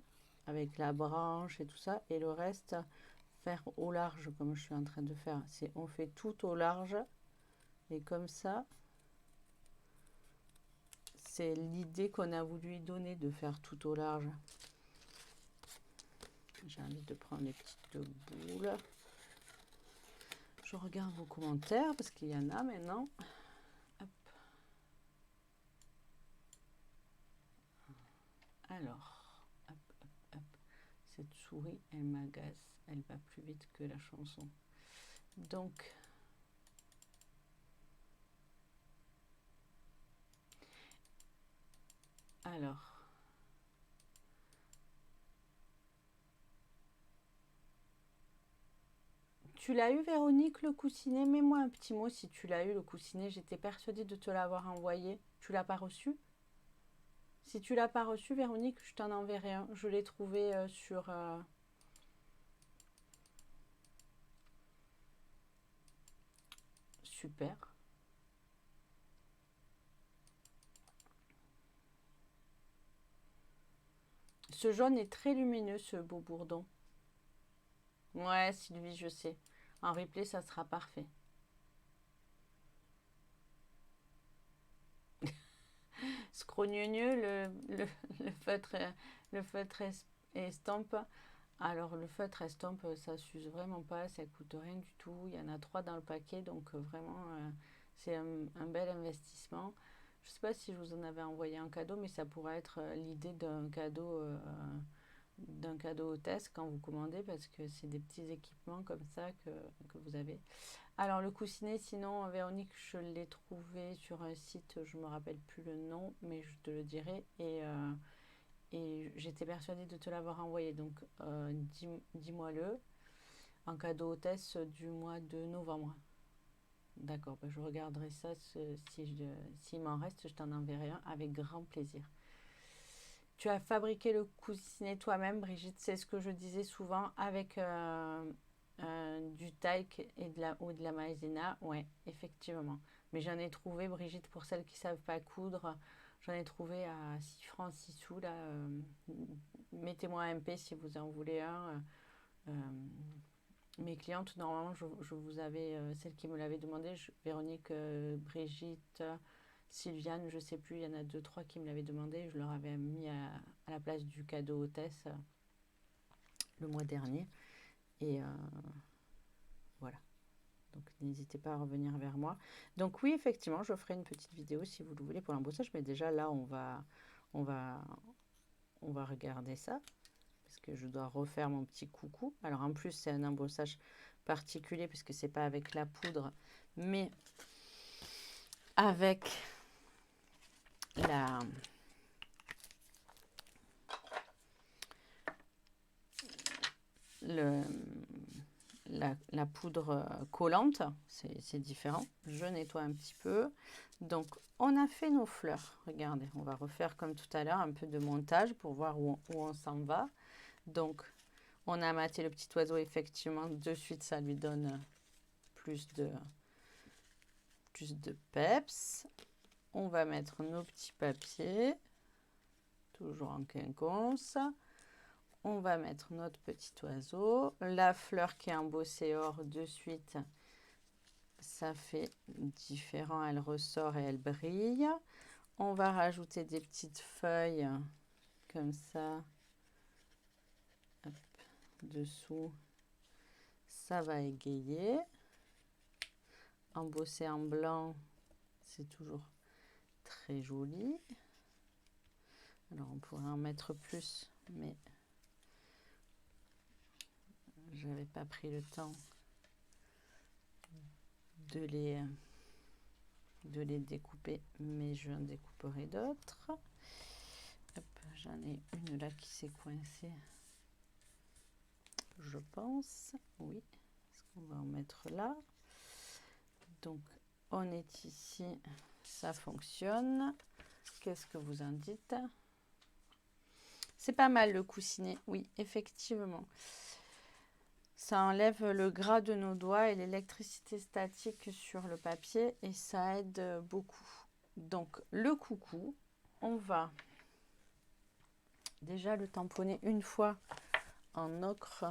avec la branche et tout ça, et le reste faire au large comme je suis en train de faire. On fait tout au large, et comme ça, c'est l'idée qu'on a voulu y donner, de faire tout au large. J'ai envie de prendre les petites boules. Je regarde vos commentaires parce qu'il y en a maintenant. Hop. Alors, hop, hop, hop. Cette souris, elle m'agace. Elle va plus vite que la chanson. Donc, alors. Tu l'as eu, Véronique, le coussinet? Mets-moi un petit mot si tu l'as eu, le coussinet. J'étais persuadée de te l'avoir envoyé. Tu l'as pas reçu? Si tu l'as pas reçu, Véronique, je t'en enverrai un. Je l'ai trouvé sur... Super. Ce jaune est très lumineux, ce beau bourdon. Ouais, Sylvie, je sais. En replay, ça sera parfait. Scrogneux, le feutre estompe. Alors, le feutre estompe, ça s'use vraiment pas, ça coûte rien du tout. Il y en a 3 dans le paquet, donc vraiment, c'est un bel investissement. Je sais pas si je vous en avais envoyé un cadeau, mais ça pourrait être l'idée d'un cadeau hôtesse quand vous commandez, parce que c'est des petits équipements comme ça que vous avez. Alors le coussinet, sinon Véronique, je l'ai trouvé sur un site, je me rappelle plus le nom, mais je te le dirai. Et j'étais persuadée de te l'avoir envoyé, donc dis-moi-le, en cadeau hôtesse du mois de novembre. D'accord, ben je regarderai ça, s'il m'en reste, je t'en enverrai un avec grand plaisir. Tu as fabriqué le coussinet toi-même, Brigitte, c'est ce que je disais souvent, avec du taille ou de la maïzena. Ouais, effectivement. Mais j'en ai trouvé, Brigitte, pour celles qui ne savent pas coudre, j'en ai trouvé à 6 francs 6 sous. Là, mettez-moi un MP si vous en voulez un. Mes clientes, normalement, je vous avais, celles qui me l'avaient demandé, Véronique, Brigitte, Sylviane, je sais plus, il y en a 2-3 qui me l'avaient demandé. Je leur avais mis à la place du cadeau hôtesse le mois dernier. Et voilà. Donc n'hésitez pas à revenir vers moi. Donc oui, effectivement, je ferai une petite vidéo si vous le voulez pour l'embossage. Mais déjà là, on va regarder ça. Parce que je dois refaire mon petit coucou. Alors en plus, c'est un embossage particulier puisque c'est pas avec la poudre, mais avec la poudre collante. C'est différent. Je nettoie un petit peu. Donc on a fait nos fleurs. Regardez, on va refaire comme tout à l'heure un peu de montage pour voir où on s'en va. Donc on a maté le petit oiseau, effectivement, de suite ça lui donne plus de peps. On va mettre nos petits papiers, toujours en quinconce. On va mettre notre petit oiseau. La fleur qui est embossée or de suite, ça fait différent. Elle ressort et elle brille. On va rajouter des petites feuilles comme ça. Hop, dessous. Ça va égayer. Embossé en blanc, c'est toujours très joli. Alors on pourrait en mettre plus, mais je n'avais pas pris le temps de les découper, mais je en découperai d'autres. J'en ai une là qui s'est coincée, je pense. Oui, est-ce qu'on va en mettre là? Donc on est ici, ça fonctionne. Qu'est-ce que vous en dites? C'est pas mal le coussinet, oui, effectivement. Ça enlève le gras de nos doigts et l'électricité statique sur le papier et ça aide beaucoup. Donc le coucou, on va déjà le tamponner une fois en ocre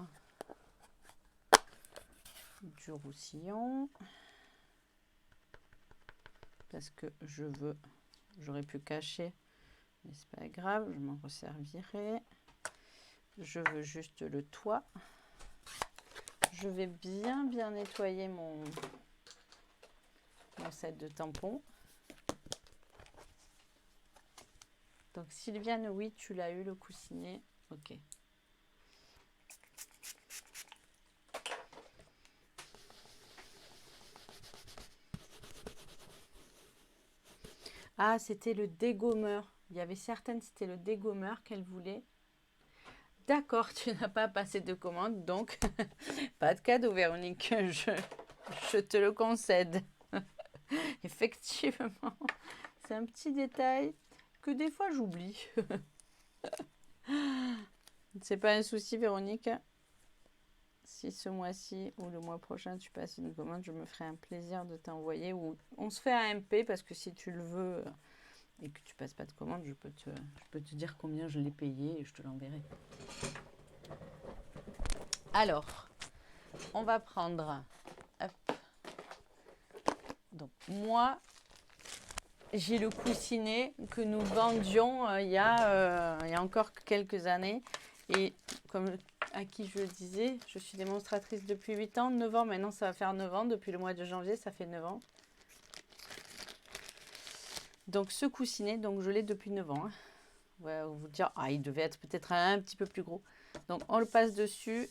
du Roussillon. Parce que j'aurais pu cacher, mais c'est pas grave, je m'en resservirai. Je veux juste le toit. je vais bien nettoyer mon set de tampons. Donc Sylviane, oui, tu l'as eu le coussinet. Ok. Ah, c'était le dégommeur. Il y avait certaines, c'était le dégommeur qu'elle voulait. D'accord, tu n'as pas passé de commande, donc pas de cadeau, Véronique. Je te le concède. Effectivement, c'est un petit détail que des fois j'oublie. C'est pas un souci, Véronique. Si ce mois-ci ou le mois prochain tu passes une commande, je me ferai un plaisir de t'envoyer, ou on se fait un MP, parce que si tu le veux et que tu passes pas de commande, je peux te dire combien je l'ai payé et je te l'enverrai. Alors, on va prendre, hop. Donc moi, j'ai le coussinet que nous vendions il y a encore quelques années, et comme à qui je le disais, je suis démonstratrice depuis 8 ans, 9 ans, maintenant ça va faire 9 ans, depuis le mois de janvier, ça fait 9 ans. Donc ce coussinet, donc je l'ai depuis 9 ans. Hein. On va vous dire, il devait être peut-être un petit peu plus gros. Donc on le passe dessus,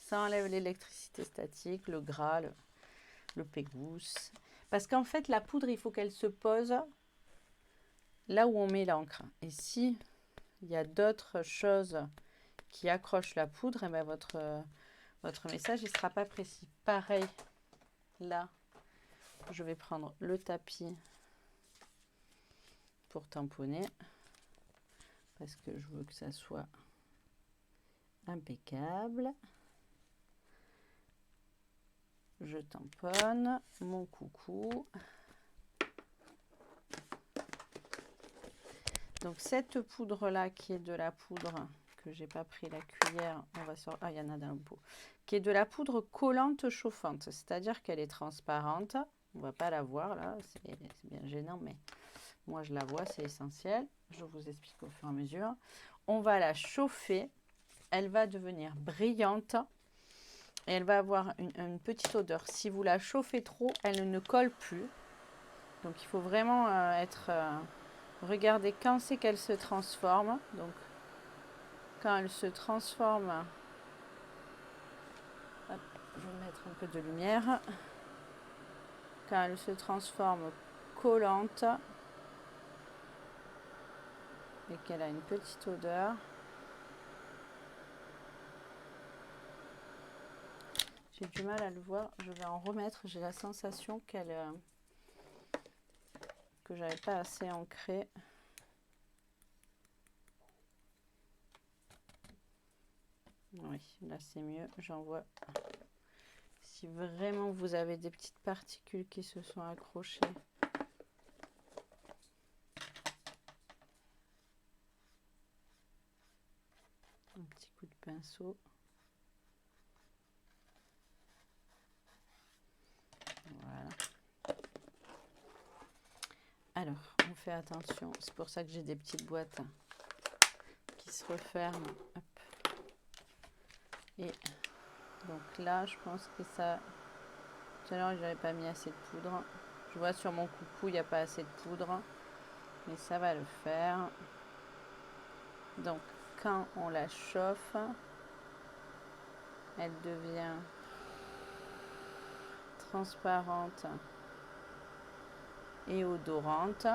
ça enlève l'électricité statique, le gras, le pégousse. Parce qu'en fait, la poudre, il faut qu'elle se pose là où on met l'encre. Et si il y a d'autres choses qui accrochent la poudre, et bien votre message ne sera pas précis. Pareil, là, je vais prendre le tapis pour tamponner, parce que je veux que ça soit impeccable. Je tamponne mon coucou. Donc cette poudre là, qui est de la poudre, que j'ai pas pris la cuillère, on va sortir. Ah, il y en a dans le pot. Qui est de la poudre collante chauffante, c'est-à-dire qu'elle est transparente. On va pas la voir là, c'est bien gênant, mais moi je la vois, c'est essentiel. Je vous explique au fur et à mesure. On va la chauffer, elle va devenir brillante et elle va avoir une petite odeur. Si vous la chauffez trop, elle ne colle plus. Donc il faut vraiment être... regardez quand c'est qu'elle se transforme. Donc quand elle se transforme... Hop, je vais mettre un peu de lumière. Quand elle se transforme collante et qu'elle a une petite odeur. J'ai du mal à le voir, je vais en remettre. J'ai la sensation que j'avais pas assez ancré. Oui, là c'est mieux. J'en vois. Si vraiment vous avez des petites particules qui se sont accrochées. Un petit coup de pinceau. Voilà. Alors, on fait attention. C'est pour ça que j'ai des petites boîtes qui se referment. Hop. Et donc là, je pense que ça... Tout à l'heure, je n'avais pas mis assez de poudre. Je vois sur mon coucou, il n'y a pas assez de poudre. Mais ça va le faire. Donc, quand on la chauffe, elle devient transparente et odorante.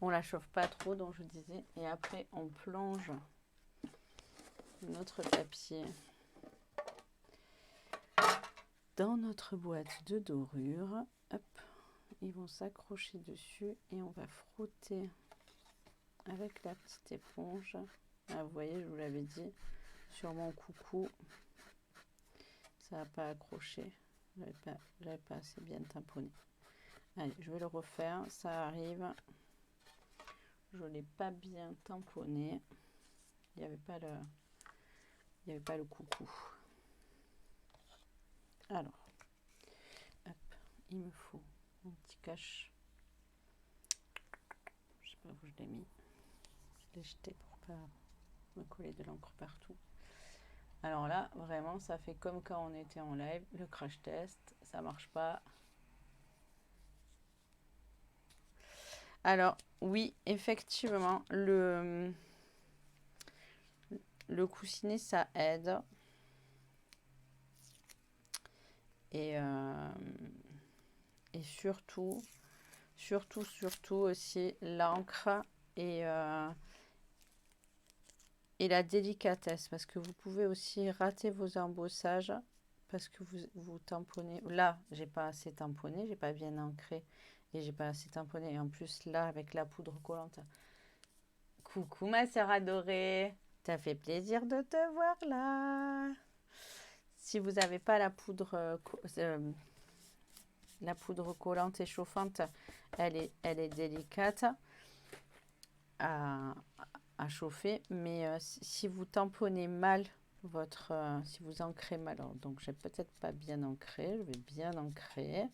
On la chauffe pas trop, donc je disais. Et après, on plonge notre papier dans notre boîte de dorure. Hop, ils vont s'accrocher dessus et on va frotter avec la petite éponge. Ah, vous voyez, je vous l'avais dit, sur mon coucou, ça n'a pas accroché. J'avais pas assez bien tamponné. Allez, je vais le refaire. Ça arrive. Je ne l'ai pas bien tamponné. Il n'y avait pas le coucou. Alors, hop, il me faut un petit cache. Je sais pas où je l'ai mis. Je l'ai jeté pour pas me coller de l'encre partout. Alors là, vraiment, ça fait comme quand on était en live, le crash test, ça marche pas. Alors, oui, effectivement, le coussinet, ça aide. Et surtout aussi l'encre et la délicatesse. Parce que vous pouvez aussi rater vos embossages parce que vous tamponnez. Là, j'ai pas assez tamponné, j'ai pas bien ancré et j'ai pas assez tamponné. Et en plus, là, avec la poudre collante. Coucou ma sœur adorée, ça fait plaisir de te voir là. Si vous n'avez pas la poudre collante et chauffante, elle est délicate à chauffer. Mais si vous tamponnez mal si vous ancrez mal, donc j'ai peut-être pas bien ancré, je vais bien ancrer.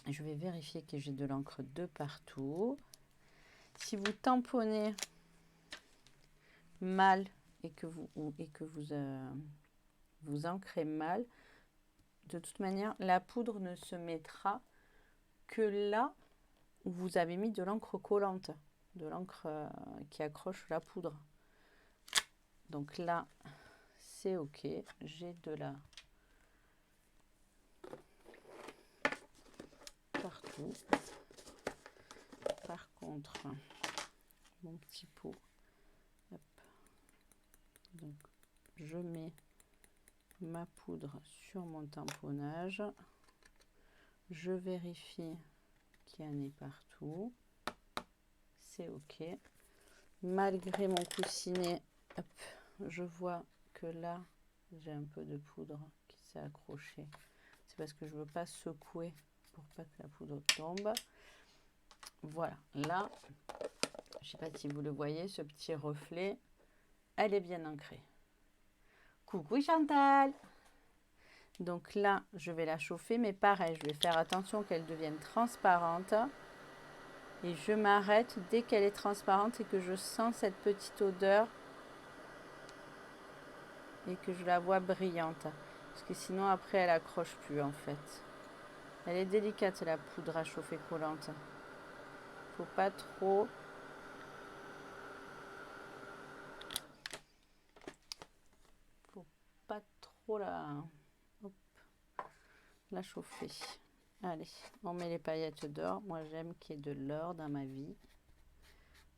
Je vais vérifier que j'ai de l'encre de partout. Si vous tamponnez mal et que vous ancrez mal, de toute manière, la poudre ne se mettra que là où vous avez mis de l'encre collante, de l'encre qui accroche la poudre. Donc là, c'est ok, j'ai de la partout. Par contre, mon petit pot, hop. Donc je mets ma poudre sur mon tamponnage. Je vérifie qu'il y en ait partout. C'est ok. Malgré mon coussinet, hop, je vois que là, j'ai un peu de poudre qui s'est accrochée. C'est parce que je ne veux pas secouer pour pas que la poudre tombe. Voilà, là, je ne sais pas si vous le voyez, ce petit reflet, elle est bien ancrée. Coucou Chantal! Donc là, je vais la chauffer, mais pareil, je vais faire attention qu'elle devienne transparente. Et je m'arrête dès qu'elle est transparente et que je sens cette petite odeur et que je la vois brillante. Parce que sinon, après, elle accroche plus en fait. Elle est délicate, la poudre à chauffer collante. Faut pas trop... Hop, la chauffer. Allez, on met les paillettes d'or. Moi, j'aime qu'il y ait de l'or dans ma vie.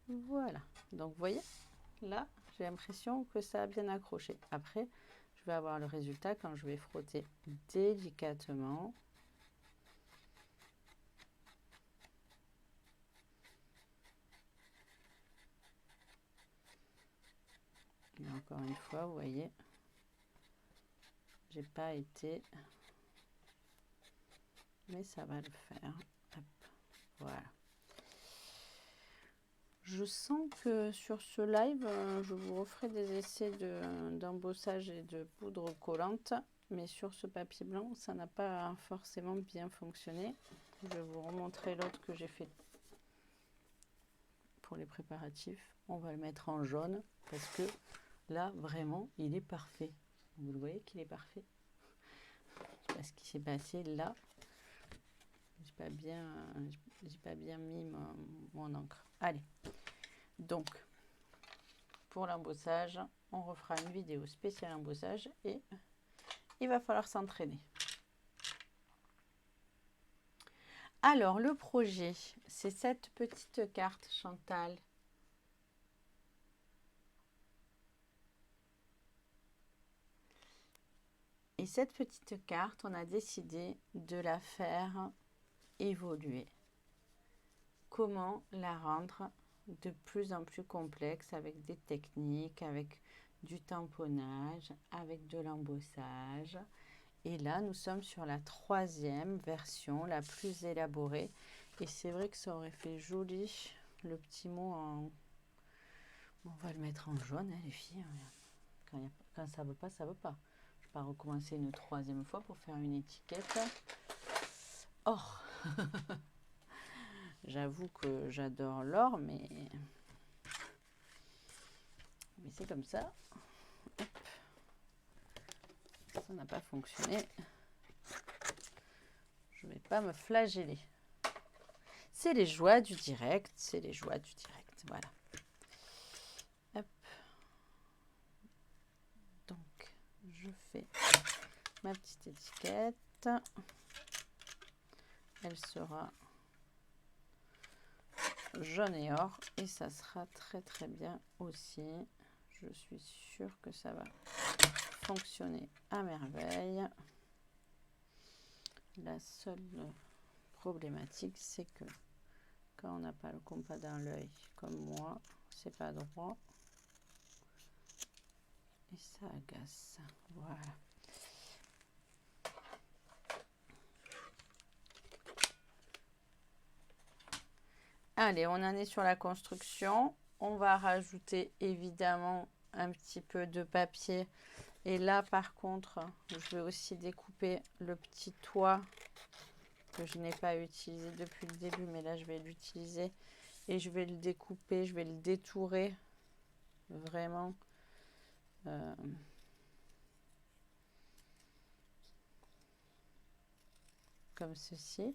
Voilà. Donc, vous voyez, là, j'ai l'impression que ça a bien accroché. Après, je vais avoir le résultat quand je vais frotter délicatement. Et encore une fois, vous voyez, j'ai pas été... Mais ça va le faire. Hop, voilà. Je sens que sur ce live, je vous referai des essais d'embossage et de poudre collante. Mais sur ce papier blanc, ça n'a pas forcément bien fonctionné. Je vais vous remontrer l'autre que j'ai fait pour les préparatifs. On va le mettre en jaune parce que là, vraiment, il est parfait. Vous le voyez qu'il est parfait. Je sais pas ce qui s'est passé là. J'ai pas bien mis mon encre. Allez. Donc, pour l'embossage, on refera une vidéo spéciale embossage et il va falloir s'entraîner. Alors, le projet, c'est cette petite carte Chantal. Et cette petite carte, on a décidé de la faire évoluer. Comment la rendre de plus en plus complexe avec des techniques, avec du tamponnage, avec de l'embossage. Et là, nous sommes sur la 3e version, la plus élaborée. Et c'est vrai que ça aurait fait joli, le petit mot en... On va le mettre en jaune, hein, les filles. Quand ça veut pas, ça veut pas. Je vais pas recommencer une 3e fois pour faire une étiquette. Or, j'avoue que j'adore l'or, mais c'est comme ça. Ça n'a pas fonctionné. Je ne vais pas me flageller. C'est les joies du direct, c'est les joies du direct. Voilà. Hop. Donc, je fais ma petite étiquette. Elle sera jaune et or et ça sera très très bien aussi. Je suis sûre que ça va fonctionner à merveille. La seule problématique, c'est que quand on n'a pas le compas dans l'œil comme moi, c'est pas droit et ça agace. Voilà. Allez, on en est sur la construction. On va rajouter évidemment un petit peu de papier. Et là, par contre, je vais aussi découper le petit toit que je n'ai pas utilisé depuis le début, mais là, je vais l'utiliser. Et je vais le découper, je vais le détourer vraiment. Comme ceci.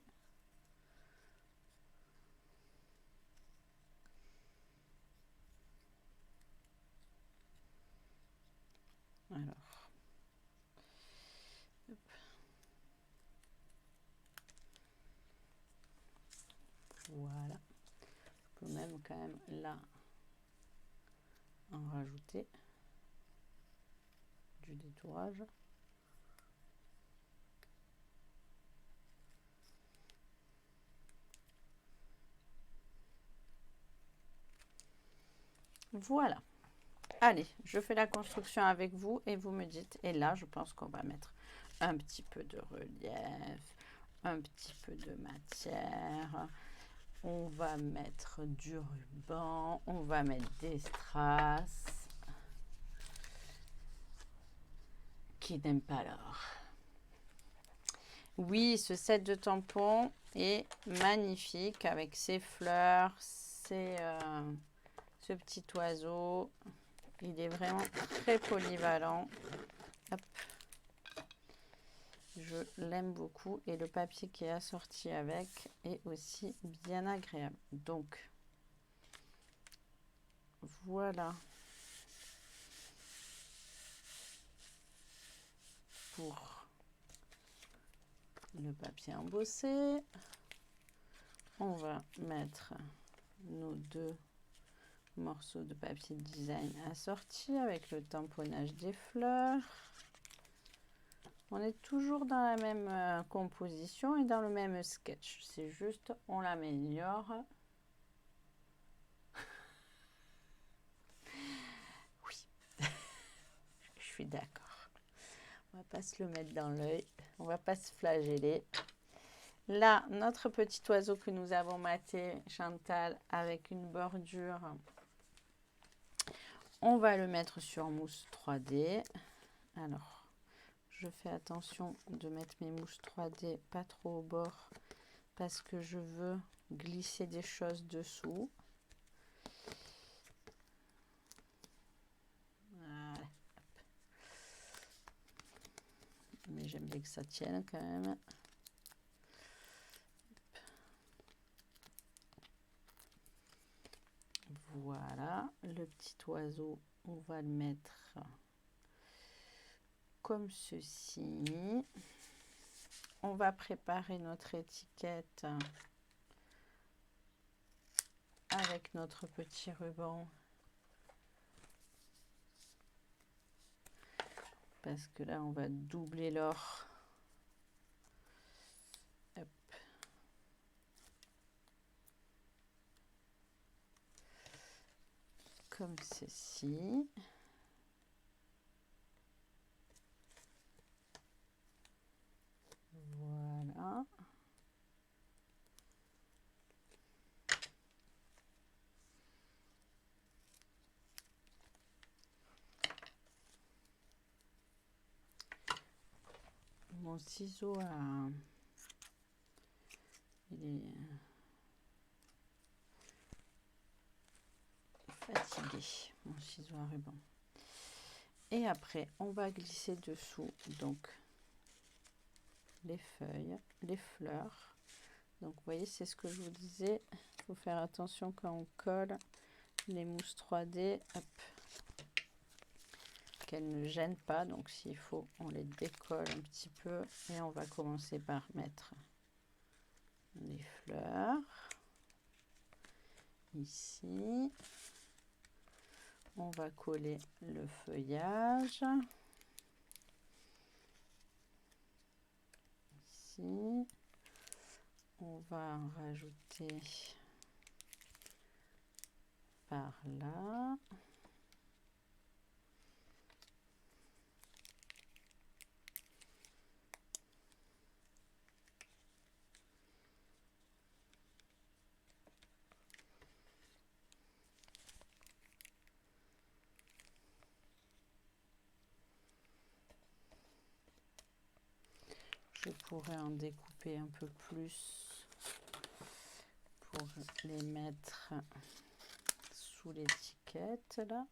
Alors, hop. Voilà. Je peux même quand même là en rajouter du détourage. Voilà. Allez, je fais la construction avec vous et vous me dites. Et là, je pense qu'on va mettre un petit peu de relief, un petit peu de matière. On va mettre du ruban, on va mettre des strass. Qui n'aime pas l'or. Oui, ce set de tampons est magnifique avec ses fleurs, ce petit oiseau. Il est vraiment très polyvalent. Hop. Je l'aime beaucoup et le papier qui est assorti avec est aussi bien agréable. Donc, voilà pour le papier embossé. On va mettre nos deux morceaux de papier design assortis avec le tamponnage des fleurs. On est toujours dans la même composition et dans le même sketch. C'est juste, on l'améliore. Oui, je suis d'accord. On va pas se le mettre dans l'œil. On va pas se flageller. Là, notre petit oiseau que nous avons maté, Chantal, avec une bordure. On va le mettre sur mousse 3D. Alors, je fais attention de mettre mes mousses 3D pas trop au bord parce que je veux glisser des choses dessous. Voilà. Mais j'aime bien que ça tienne quand même. Voilà, le petit oiseau, on va le mettre comme ceci. On va préparer notre étiquette avec notre petit ruban. Parce que là, on va doubler l'or. Hop. Comme ceci. Voilà. Mon ciseau il est fatigué, mon ciseau à ruban. Et après, on va glisser dessous donc les feuilles, les fleurs. Donc, vous voyez, c'est ce que je vous disais. Il faut faire attention quand on colle les mousses 3D, hop, qu'elles ne gênent pas. Donc, s'il faut, on les décolle un petit peu. Et on va commencer par mettre les fleurs ici. On va coller le feuillage ici. On va en rajouter par là. Je pourrais en découper un peu plus pour les mettre sous l'étiquette là.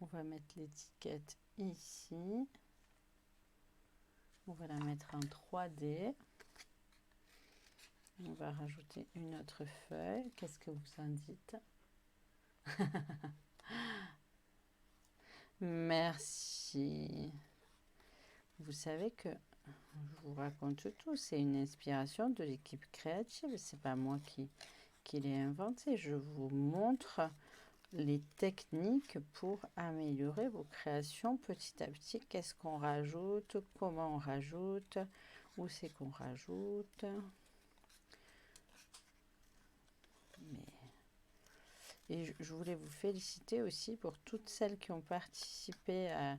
On va mettre l'étiquette ici. On va la mettre en 3D. On va rajouter une autre feuille. Qu'est-ce que vous en dites? Merci. Vous savez que je vous raconte tout. C'est une inspiration de l'équipe créative. C'est pas moi qui l'ai inventé. Je vous montre les techniques pour améliorer vos créations petit à petit. Qu'est-ce qu'on rajoute? Comment on rajoute? Où c'est qu'on rajoute? Et je voulais vous féliciter aussi pour toutes celles qui ont participé à...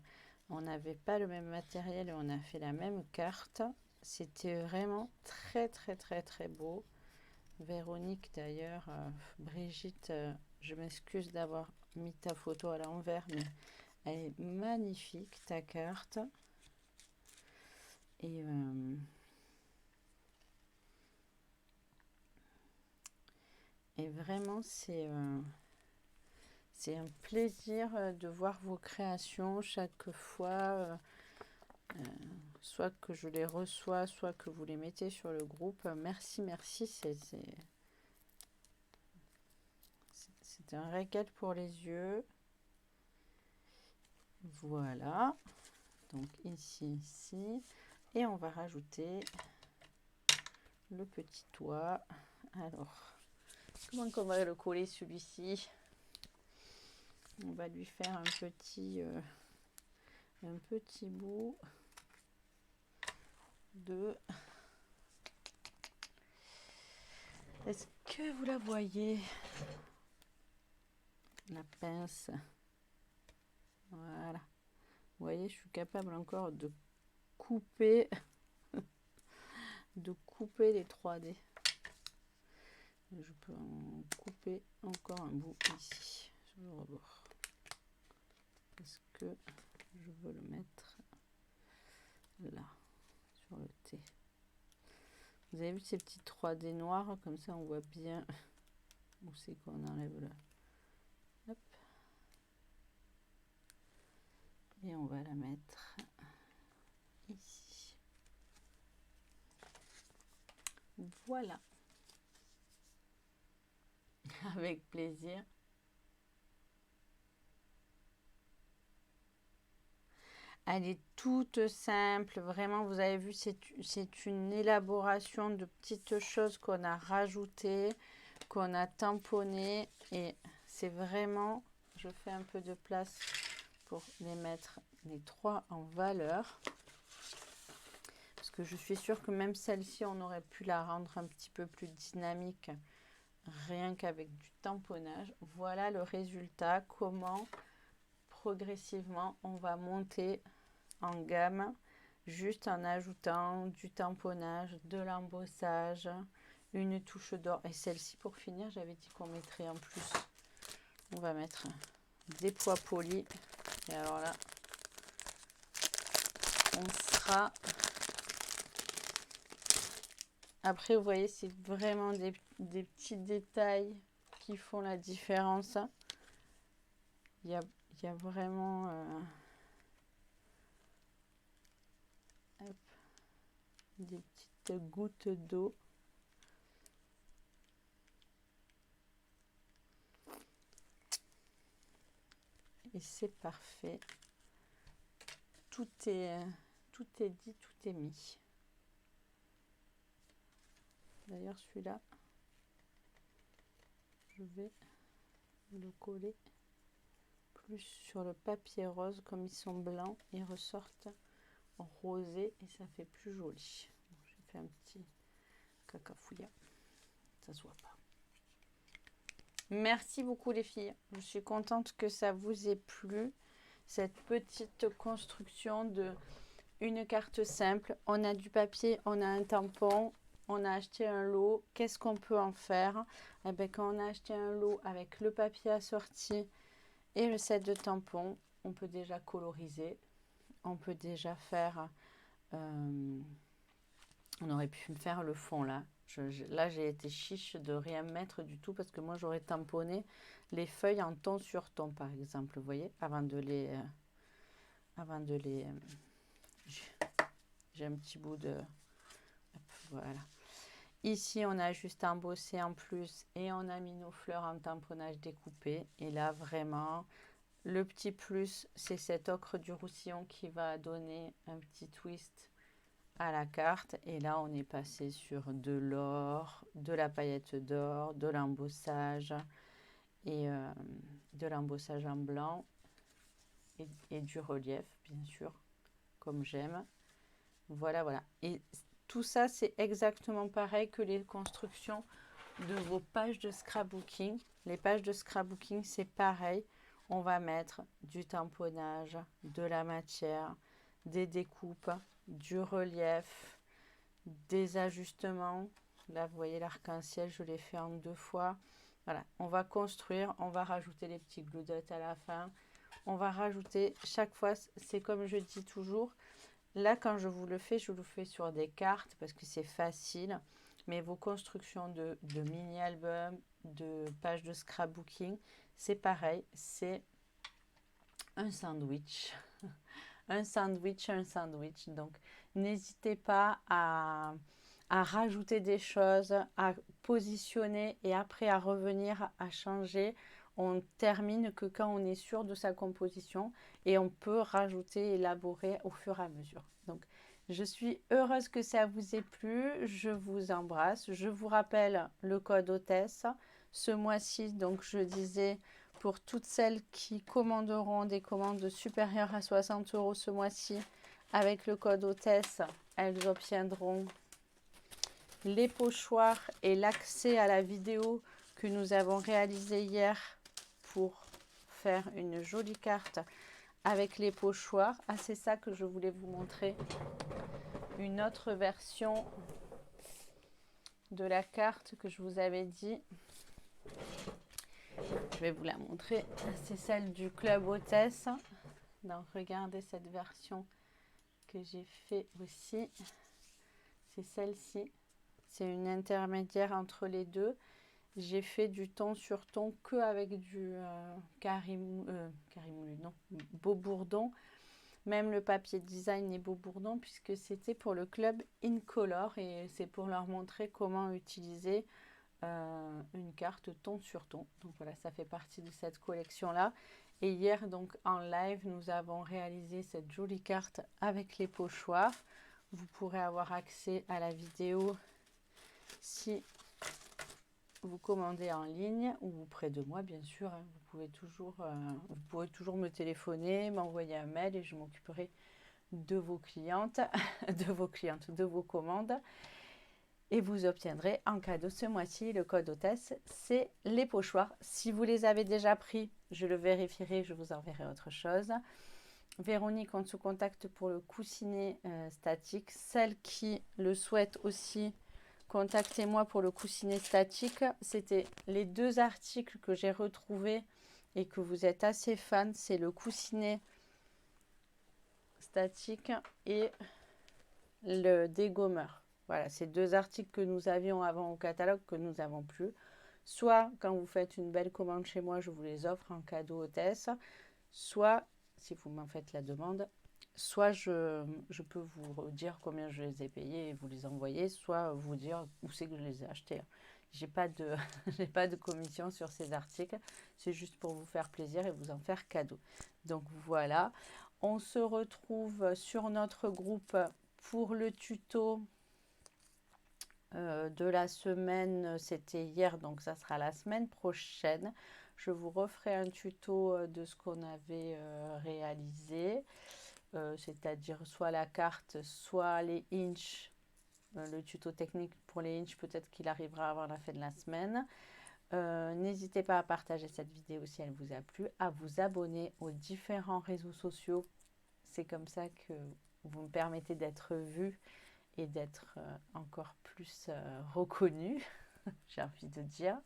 On n'avait pas le même matériel et on a fait la même carte. C'était vraiment très très très très beau. Véronique d'ailleurs, Brigitte, je m'excuse d'avoir mis ta photo à l'envers, mais elle est magnifique ta carte. Et vraiment c'est un plaisir de voir vos créations chaque fois. Soit que je les reçois, soit que vous les mettez sur le groupe. Merci, merci. C'est un régal pour les yeux. Voilà. Donc ici. Et on va rajouter le petit toit. Alors, comment on va le coller celui-ci? On va lui faire un petit bout de... Est-ce que vous la voyez? La pince. Voilà. Vous voyez, je suis capable encore de couper les 3D. Je peux en couper encore un bout ici, sur le rebord. Parce que je veux le mettre là, sur le T. Vous avez vu ces petites 3D noires, comme ça on voit bien où c'est qu'on enlève là. Hop. Et on va la mettre ici. Voilà. Avec plaisir. Elle est toute simple, vraiment, vous avez vu, c'est une élaboration de petites choses qu'on a rajoutées, qu'on a tamponnées, et c'est vraiment, je fais un peu de place pour les mettre les trois en valeur, parce que je suis sûre que même celle-ci, on aurait pu la rendre un petit peu plus dynamique, rien qu'avec du tamponnage. Voilà le résultat, comment progressivement on va monter en gamme juste en ajoutant du tamponnage, de l'embossage, une touche d'or. Et celle-ci, pour finir, j'avais dit qu'on mettrait en plus, on va mettre des pois polis. Et alors là, on sera... Après, vous voyez, c'est vraiment des petits détails qui font la différence. Il y a vraiment... des petites gouttes d'eau. Et c'est parfait. Tout est dit, tout est mis. D'ailleurs, celui-là, je vais le coller plus sur le papier rose. Comme ils sont blancs, ils ressortent rosés et ça fait plus joli. Bon, j'ai fait un petit cacafouilla. Ça se voit pas. Merci beaucoup les filles. Je suis contente que ça vous ait plu. Cette petite construction de une carte simple. On a du papier, on a un tampon, on a acheté un lot. Qu'est-ce qu'on peut en faire? Eh bien, quand on a acheté un lot avec le papier assorti et le set de tampons, on peut déjà coloriser. On peut déjà faire... on aurait pu faire le fond là. Là, j'ai été chiche de rien mettre du tout parce que moi, j'aurais tamponné les feuilles en ton sur ton, par exemple. Vous voyez, avant de les... j'ai un petit bout de... Hop, voilà. Ici, on a juste embossé en plus et on a mis nos fleurs en tamponnage découpé. Et là, vraiment, le petit plus, c'est cet ocre du Roussillon qui va donner un petit twist à la carte. Et là, on est passé sur de l'or, de la paillette d'or, de l'embossage et de l'embossage en blanc et du relief, bien sûr, comme j'aime. Voilà, voilà. Et tout ça, c'est exactement pareil que les constructions de vos pages de scrapbooking. Les pages de scrapbooking, c'est pareil. On va mettre du tamponnage, de la matière, des découpes, du relief, des ajustements. Là, vous voyez l'arc-en-ciel, je l'ai fait en 2 fois. Voilà, on va construire, on va rajouter les petits glue dots à la fin. On va rajouter chaque fois, c'est comme je dis toujours, là quand je vous le fais sur des cartes parce que c'est facile. Mais vos constructions de mini-albums, de pages de scrapbooking, c'est pareil, c'est un sandwich. un sandwich. Donc, n'hésitez pas à rajouter des choses, à positionner et après à revenir à changer. On termine que quand on est sûr de sa composition et on peut rajouter, élaborer au fur et à mesure. Donc, je suis heureuse que ça vous ait plu. Je vous embrasse. Je vous rappelle le code hôtesse. Ce mois-ci, donc je disais, pour toutes celles qui commanderont des commandes supérieures à 60 € ce mois-ci, avec le code hôtesse, elles obtiendront les pochoirs et l'accès à la vidéo que nous avons réalisée hier pour faire une jolie carte avec les pochoirs. Ah, c'est ça que je voulais vous montrer. Une autre version de la carte que je vous avais dit. Je vais vous la montrer. C'est celle du Club Hôtesse. Donc, regardez cette version que j'ai fait aussi. C'est celle-ci. C'est une intermédiaire entre les deux. J'ai fait du ton sur ton que avec du Beaubourdon. Même le papier design est Beaubourdon puisque c'était pour le club Incolor et c'est pour leur montrer comment utiliser une carte ton sur ton. Donc voilà, ça fait partie de cette collection-là. Et hier, donc en live, nous avons réalisé cette jolie carte avec les pochoirs. Vous pourrez avoir accès à la vidéo si vous commandez en ligne ou près de moi, bien sûr. Vous pourrez toujours me téléphoner, m'envoyer un mail et je m'occuperai de vos clientes, de vos commandes. Et vous obtiendrez en cadeau ce mois-ci le code hôtesse, c'est les pochoirs. Si vous les avez déjà pris, je le vérifierai, je vous enverrai autre chose. Véronique, on se contacte pour le coussinet statique. Celles qui le souhaitent aussi, contactez-moi pour le coussinet statique. C'était les 2 articles que j'ai retrouvés et que vous êtes assez fan. C'est le coussinet statique et le dégommeur. Voilà, ces 2 articles que nous avions avant au catalogue que nous n'avons plus. Soit quand vous faites une belle commande chez moi, je vous les offre en cadeau hôtesse. Soit, si vous m'en faites la demande, soit je peux vous dire combien je les ai payés et vous les envoyer, soit vous dire où c'est que je les ai achetés. J'ai pas de, j'ai pas de commission sur ces articles. C'est juste pour vous faire plaisir et vous en faire cadeau. Donc voilà. On se retrouve sur notre groupe pour le tuto de la semaine. C'était hier, donc ça sera la semaine prochaine. Je vous referai un tuto de ce qu'on avait réalisé. C'est-à-dire soit la carte, soit les inches. Le tuto technique pour les inches, peut-être qu'il arrivera avant la fin de la semaine. N'hésitez pas à partager cette vidéo si elle vous a plu, à vous abonner aux différents réseaux sociaux. C'est comme ça que vous me permettez d'être vu et d'être encore plus reconnu, j'ai envie de dire.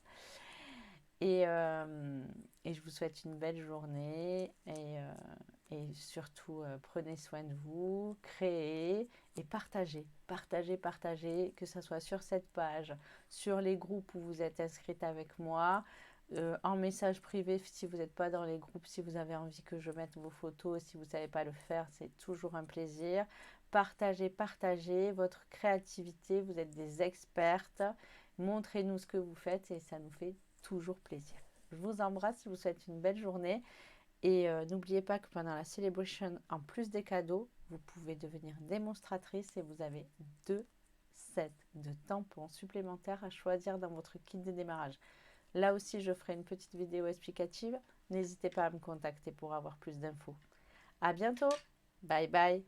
Et je vous souhaite une belle journée et surtout prenez soin de vous, créez et partagez, partagez, partagez, que ce soit sur cette page, sur les groupes où vous êtes inscrite avec moi, en message privé si vous n'êtes pas dans les groupes, si vous avez envie que je mette vos photos, si vous ne savez pas le faire, c'est toujours un plaisir. Partagez, partagez votre créativité, vous êtes des expertes, montrez-nous ce que vous faites et ça nous fait toujours plaisir. Je vous embrasse, je vous souhaite une belle journée et n'oubliez pas que pendant la celebration, en plus des cadeaux, vous pouvez devenir démonstratrice et vous avez 2 sets de tampons supplémentaires à choisir dans votre kit de démarrage. Là aussi, je ferai une petite vidéo explicative. N'hésitez pas à me contacter pour avoir plus d'infos. À bientôt. Bye bye.